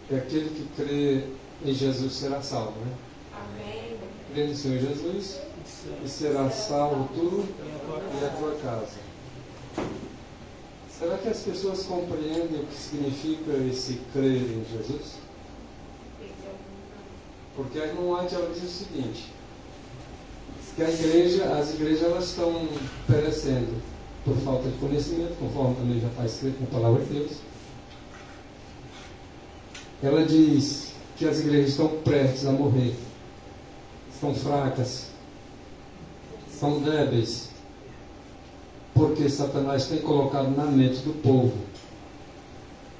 que aquele que crê em Jesus será salvo, né? Amém. Crê no Senhor Jesus e será salvo tu e a tua casa. Será que as pessoas compreendem o que significa esse crer em Jesus? Porque a irmã White ela diz o seguinte, que as igrejas elas estão perecendo por falta de conhecimento, conforme também já está escrito na palavra de Deus. Ela diz que as igrejas estão prestes a morrer, estão fracas, são débeis, porque Satanás tem colocado na mente do povo,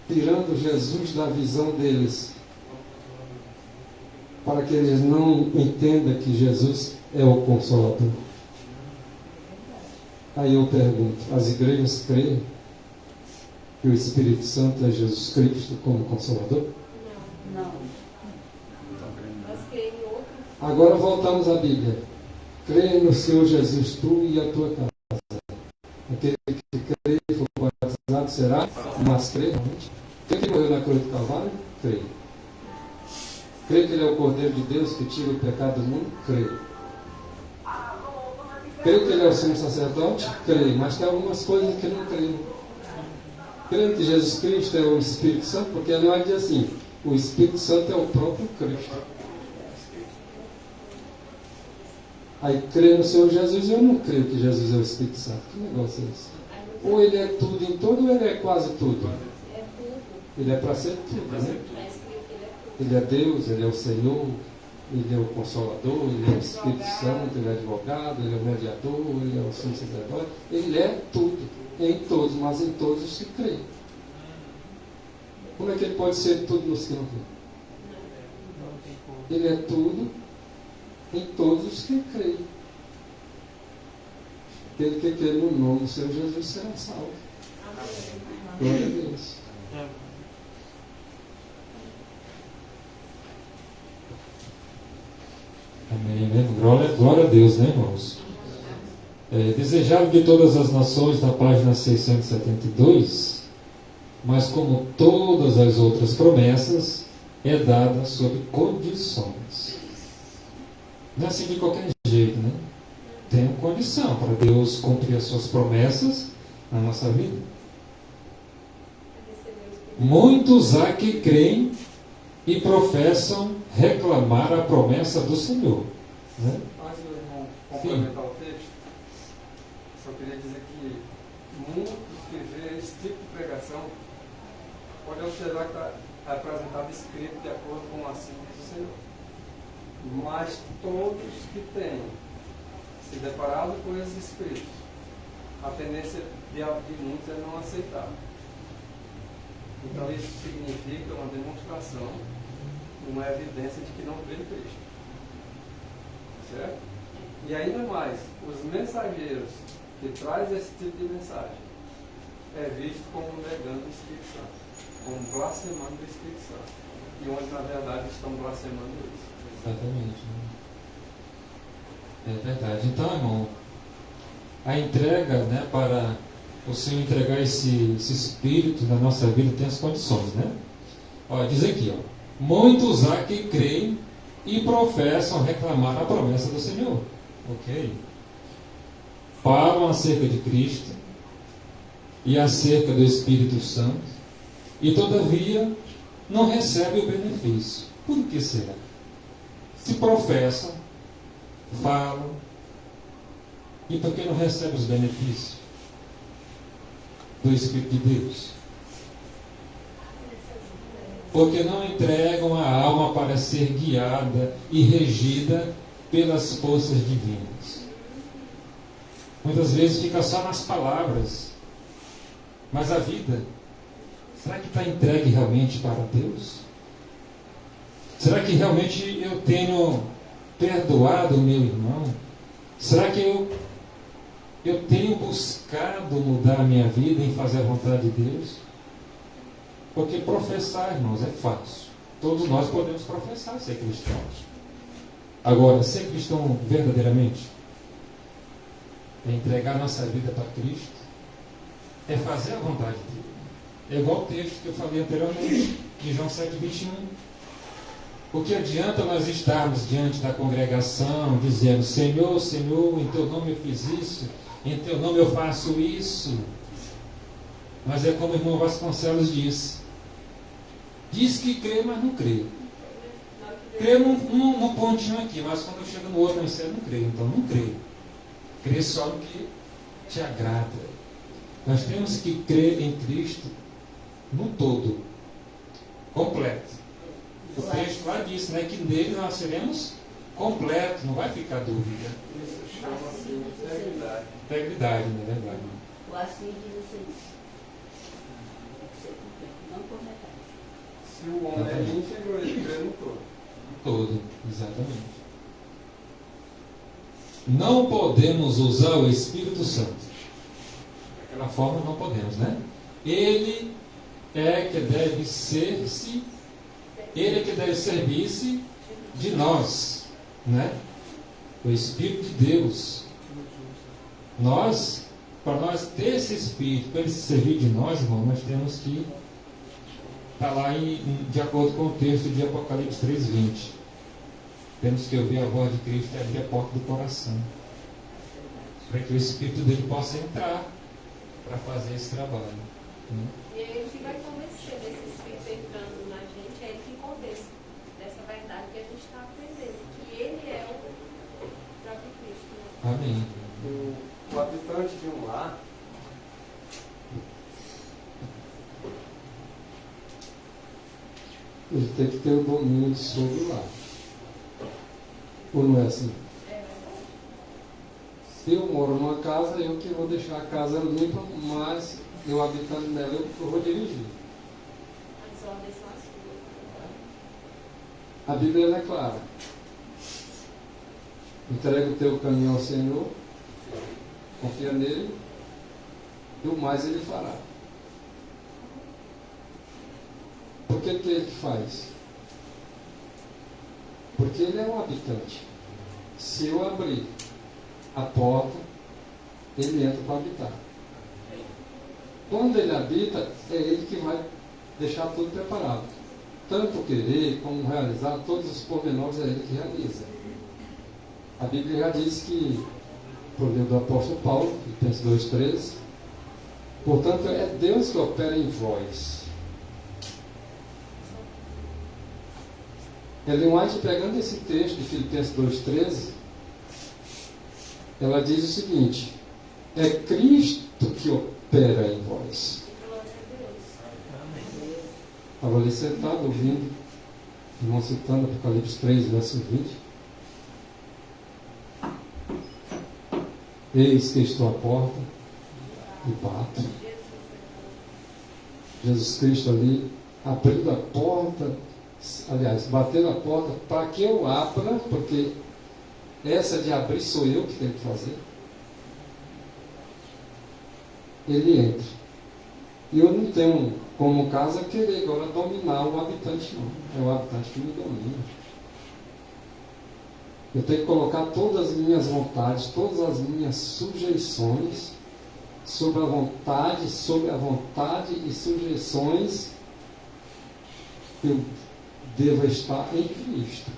tirando Jesus da visão deles, para que eles não entendam que Jesus é o Consolador. Aí eu pergunto, as igrejas creem que o Espírito Santo é Jesus Cristo como Consolador? Não. Nós cremos em outro. Agora voltamos à Bíblia. Crê no Senhor Jesus, tu e a tua casa. Aquele que crê e for batizado será, mas crê realmente. Crê que morreu na cruz do Calvário? Crê. Crê que Ele é o Cordeiro de Deus que tira o pecado do mundo? Crê. Crê que Ele é o sumo sacerdote? Crê. Mas tem algumas coisas que não creem. Crê que Jesus Cristo é o Espírito Santo? Porque não é de assim. O Espírito Santo é o próprio Cristo. Aí crê no Senhor Jesus, eu não creio que Jesus é o Espírito Santo. Que negócio é esse? Ou ele é tudo em todo, ou ele é quase tudo. Ele é para ser tudo, né? Ele é Deus, ele é o Senhor, ele é o Consolador, ele é o Espírito Santo, ele é advogado, ele é o mediador, ele é o sumo sacerdote. Ele é tudo, em todos, mas em todos os que creem. Como é que ele pode ser tudo nos que não creem? Ele é tudo em todos os que creem. Aquele que crê no nome do Senhor Jesus será salvo. Glória a Deus. Amém, né? Glória a Deus, né, irmãos? Desejado de todas as nações, na página 672, mas como todas as outras promessas, é dada sob condições. Não é assim de qualquer jeito, né? Tem uma condição para Deus cumprir as suas promessas na nossa vida. Muitos há que creem e professam reclamar a promessa do Senhor. Né? Antes do irmão complementar o texto, só queria dizer que muitos que vê esse tipo de pregação podem observar que está apresentado escrito de acordo com assim diz o Senhor. Mas todos que têm se deparado com esses escritos, a tendência de muitos é não aceitar. Então isso significa uma demonstração, uma evidência de que não crê em Cristo. Certo? E ainda mais, os mensageiros que trazem esse tipo de mensagem é visto como negando o Espírito Santo, como blasfemando o Espírito Santo. E onde na verdade estão blasfemando isso. Exatamente. É verdade. Então, irmão, a entrega, né, para o Senhor entregar esse Espírito na nossa vida tem as condições, né? Ó, diz aqui, ó, muitos há que creem e professam reclamar a promessa do Senhor. Ok? Falam acerca de Cristo e acerca do Espírito Santo e todavia não recebem o benefício. Por que será? Se professam, falam, e por que não recebem os benefícios do Espírito de Deus? Porque não entregam a alma para ser guiada e regida pelas forças divinas. Muitas vezes fica só nas palavras, mas a vida, será que está entregue realmente para Deus? Será que realmente eu tenho perdoado o meu irmão? Será que eu tenho buscado mudar a minha vida em fazer a vontade de Deus? Porque professar, irmãos, é fácil. Todos nós podemos professar ser cristãos. Agora, ser cristão verdadeiramente é entregar nossa vida para Cristo, é fazer a vontade dele. É igual o texto que eu falei anteriormente, de João 7,21. O que adianta nós estarmos diante da congregação dizendo: Senhor, Senhor, em teu nome eu fiz isso, em teu nome eu faço isso. Mas é como o irmão Vasconcelos disse: diz que crê, mas não crê. Crê num pontinho aqui, mas quando chega no outro, você não crê. Então não crê. Crê só no que te agrada. Nós temos que crer em Cristo no todo, completo. O texto lá diz, né, que nele nós seremos completos, não vai ficar dúvida. Isso chama-se integridade. Integridade, não é verdade? O assim diz assim, não por metade. Se o homem é íntegro, ele crê no todo. Todo, exatamente. Não podemos usar o Espírito Santo. Daquela forma não podemos, né? Ele é que deve ser-se, ele é que deve servir-se de nós, né? O Espírito de Deus. Nós, para nós ter esse Espírito, para ele se servir de nós, irmão, nós temos que estar lá de acordo com o texto de Apocalipse 3:20. Temos que ouvir a voz de Cristo e abrir a porta do coração, para que o Espírito dele possa entrar para fazer esse trabalho. Né? E aí o que vai convencer desse Espírito entrando na gente é ele que convence dessa verdade que a gente está aprendendo, que ele é o próprio Cristo. Amém. O habitante de um lar, ele tem que ter o domínio sobre o lar. Ou não é assim? Se eu moro numa casa, eu que vou deixar a casa limpa, mas eu habitando nela, eu vou dirigir. As ordens são as suas. A Bíblia ela é clara. Entrega o teu caminho ao Senhor, confia nele, e o mais ele fará. Por que que ele faz? Porque ele é um habitante. Se eu abrir a porta, ele entra para habitar. Quando ele habita, é ele que vai deixar tudo preparado. Tanto querer como realizar, todos os pormenores é ele que realiza. A Bíblia já diz que, por meio do apóstolo Paulo, Filipenses 2,13, portanto, é Deus que opera em vós. Ellen White, pegando esse texto de Filipenses 2,13, ela diz o seguinte: é Cristo que opera em vós. Estava ali sentado, ouvindo, irmão citando Apocalipse 3, verso 20. Eis que estou à porta e bato. Jesus Cristo ali, abrindo a porta, aliás, batendo a porta para que eu abra, porque essa de abrir sou eu que tenho que fazer. Ele entra. E eu não tenho como casa querer agora dominar o habitante, não. É o habitante que me domina. Eu tenho que colocar todas as minhas vontades, todas as minhas sujeições sobre a vontade e sujeições que eu devo estar em Cristo.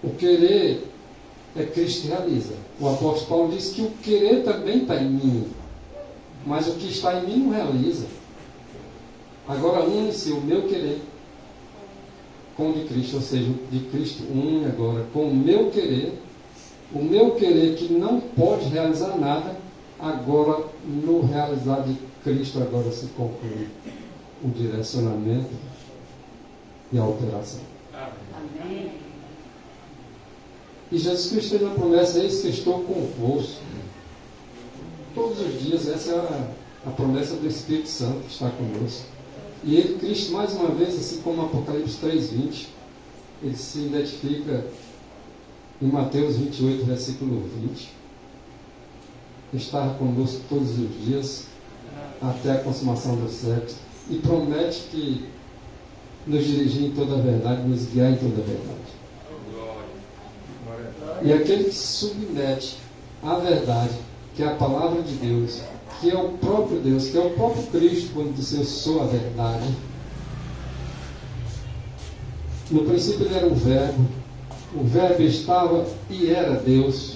O querer é Cristo que realiza. O apóstolo Paulo diz que o querer também está em mim, mas o que está em mim não realiza. Agora une-se o meu querer com o de Cristo, ou seja, de Cristo une agora com o meu querer que não pode realizar nada, agora no realizar de Cristo agora se conclui o direcionamento e a operação. Amém. E Jesus Cristo fez uma promessa: eis que estou convosco todos os dias. Essa é a promessa do Espírito Santo que está conosco. E ele, Cristo, mais uma vez, assim como Apocalipse 3:20, ele se identifica em Mateus 28, versículo 20. Estar conosco todos os dias, até a consumação dos séculos, e promete que nos dirigir em toda a verdade, nos guiar em toda a verdade. E aquele que se submete à verdade, que é a palavra de Deus, que é o próprio Deus, que é o próprio Cristo, quando disse eu sou a verdade. No princípio ele era o verbo estava e era Deus,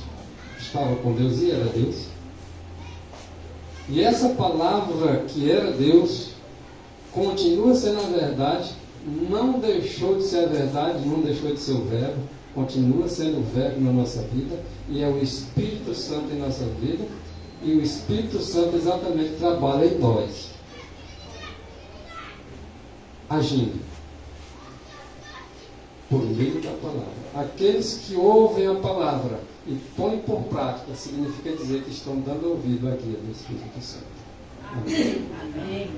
estava com Deus e era Deus. E essa palavra que era Deus, continua sendo a verdade, não deixou de ser a verdade, não deixou de ser o verbo, continua sendo o verbo na nossa vida, e é o Espírito Santo em nossa vida, e o Espírito Santo exatamente trabalha em nós, agindo por meio da palavra. Aqueles que ouvem a palavra e põem por prática, significa dizer que estão dando ouvido à guia do Espírito Santo. Amém. Amém.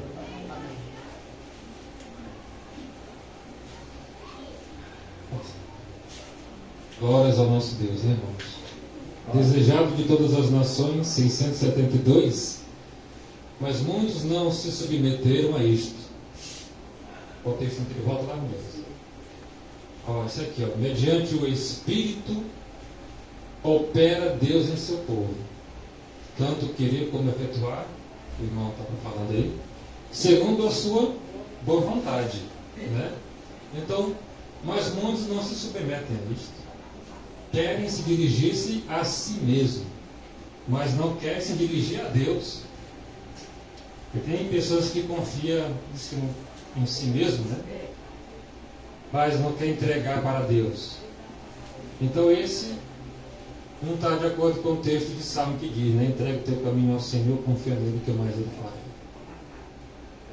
Glórias ao nosso Deus, né, irmãos? Desejado de todas as nações, 672, mas muitos não se submeteram a isto. O texto anterior, volta lá mesmo. Ó, isso aqui, ó. Mediante o Espírito opera Deus em seu povo, tanto querer como efetuar, o irmão estava falando aí, segundo a sua boa vontade, né? Então, mas muitos não se submetem a isto. Querem se dirigir-se a si mesmo, mas não querem se dirigir a Deus. E tem pessoas que confiam em si mesmo, né? Mas não querem entregar para Deus. Então esse não está de acordo com o texto de Salmo que diz, né? Entrega o teu caminho ao Senhor, confia nele que mais ele fará.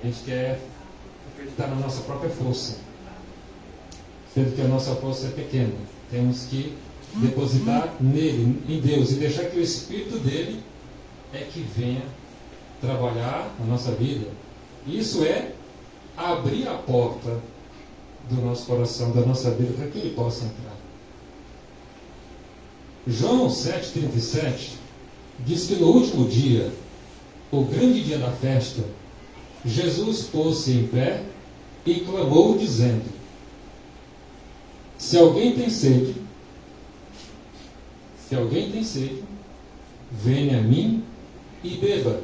A gente quer acreditar na nossa própria força, sendo que a nossa força é pequena. Temos que depositar nele, em Deus, e deixar que o Espírito dele é que venha trabalhar na nossa vida. Isso é abrir a porta do nosso coração, da nossa vida, para que ele possa entrar. João 7,37 diz que no último dia, o grande dia da festa, Jesus pôs-se em pé e clamou dizendo: se alguém tem sede, venha a mim e beba.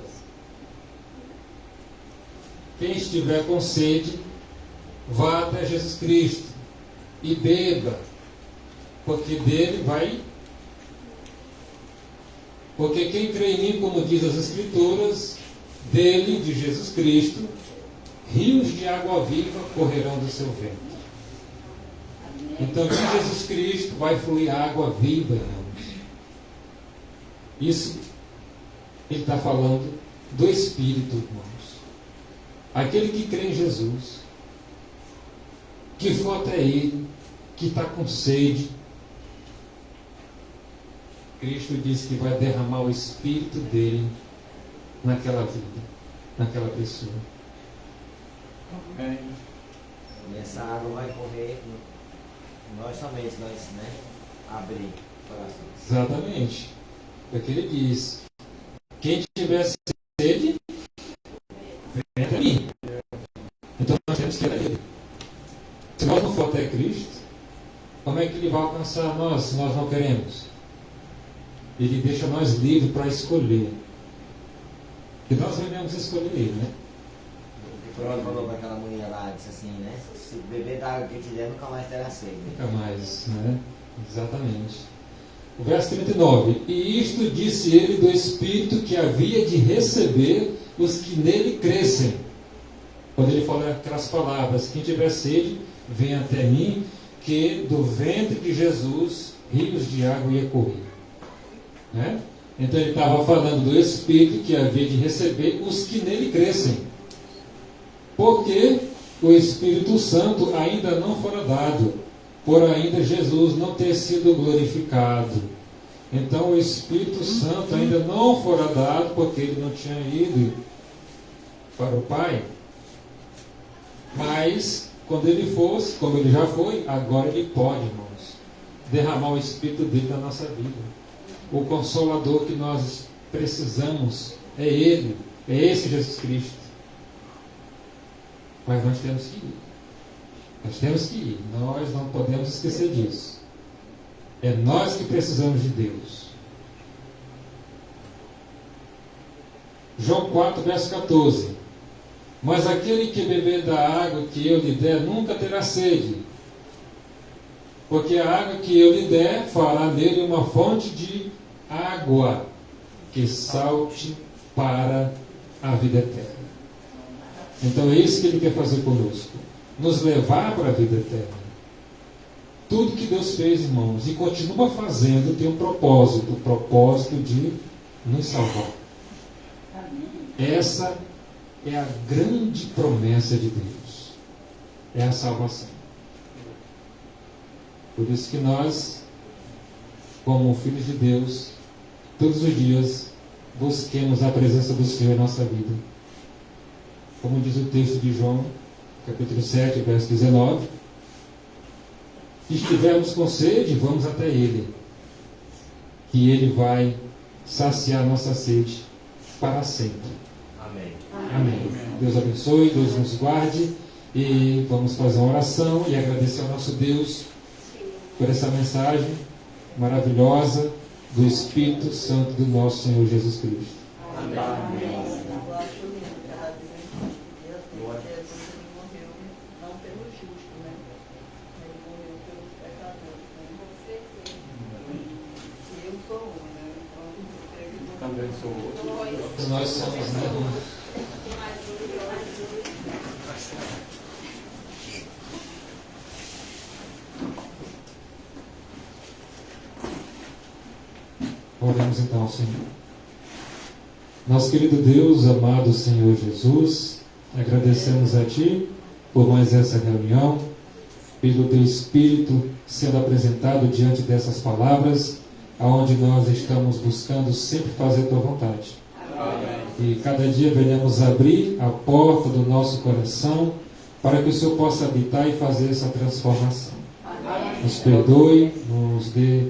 Quem estiver com sede, vá até Jesus Cristo e beba, porque quem crê em mim, como diz as Escrituras, dele, de Jesus Cristo, rios de água viva correrão do seu ventre. Então, de Jesus Cristo vai fluir água viva, irmãos. Isso, ele está falando do Espírito, irmãos. Aquele que crê em Jesus, que for até ele, que está com sede, Cristo disse que vai derramar o Espírito dele naquela vida, naquela pessoa. E essa água vai correr nós somente, abrir o coração. Exatamente. Porque ele diz: quem tiver sede, venha até mim. Então nós temos que ir a ele. Se nós não for até Cristo, como é que ele vai alcançar nós se nós não queremos? Ele deixa nós livres para escolher. E nós devemos escolher ele, né? O Prólogo falou para aquela mulher lá, disse assim, né? Se beber da água que te der, nunca mais terá sede. Nunca mais, né? Exatamente. O verso 39. E isto disse ele do Espírito que havia de receber os que nele crescem. Quando ele fala aquelas palavras: quem tiver sede, venha até mim, que do ventre de Jesus rios de água ia correr. Né? Então ele estava falando do Espírito que havia de receber os que nele crescem. Porque o Espírito Santo ainda não fora dado, por ainda Jesus não ter sido glorificado. Então o Espírito Santo ainda não fora dado, porque ele não tinha ido para o Pai. Mas quando ele fosse, como ele já foi, agora ele pode, irmãos, derramar o Espírito dele na nossa vida. O Consolador que nós precisamos é Ele, é esse Jesus Cristo. Mas nós temos que ir. Nós temos que ir. Nós não podemos esquecer disso. É nós que precisamos de Deus. João 4, verso 14. Mas aquele que beber da água que eu lhe der nunca terá sede. Porque a água que eu lhe der fará nele uma fonte de água que salte para a vida eterna. Então é isso que ele quer fazer conosco, nos levar para a vida eterna. Tudo que Deus fez, irmãos, e continua fazendo, tem um propósito, o propósito de nos salvar. Essa é a grande promessa de Deus, é a salvação. Por isso que nós, como filhos de Deus, todos os dias busquemos a presença do Senhor em nossa vida. Como diz o texto de João, capítulo 7, verso 19. Se estivermos com sede, vamos até Ele, que Ele vai saciar nossa sede para sempre. Amém. Amém. Deus abençoe, Deus nos guarde, e vamos fazer uma oração e agradecer ao nosso Deus por essa mensagem maravilhosa do Espírito Santo do nosso Senhor Jesus Cristo. Amém. Também sou outro. Nós somos, né? Oremos então ao Senhor. Nosso querido Deus, amado Senhor Jesus, agradecemos a Ti por mais essa reunião, pelo Teu Espírito sendo apresentado diante dessas palavras, aonde nós estamos buscando sempre fazer Tua vontade. Amém. E cada dia venhamos abrir a porta do nosso coração para que o Senhor possa habitar e fazer essa transformação. Amém. Nos perdoe, nos dê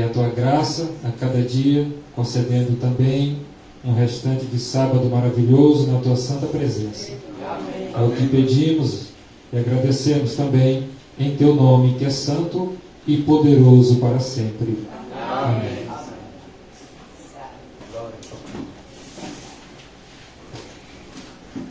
a Tua graça a cada dia, concedendo também um restante de sábado maravilhoso na Tua santa presença. Amém. É o que pedimos e agradecemos também em Teu nome, que é santo e poderoso para sempre. Amém.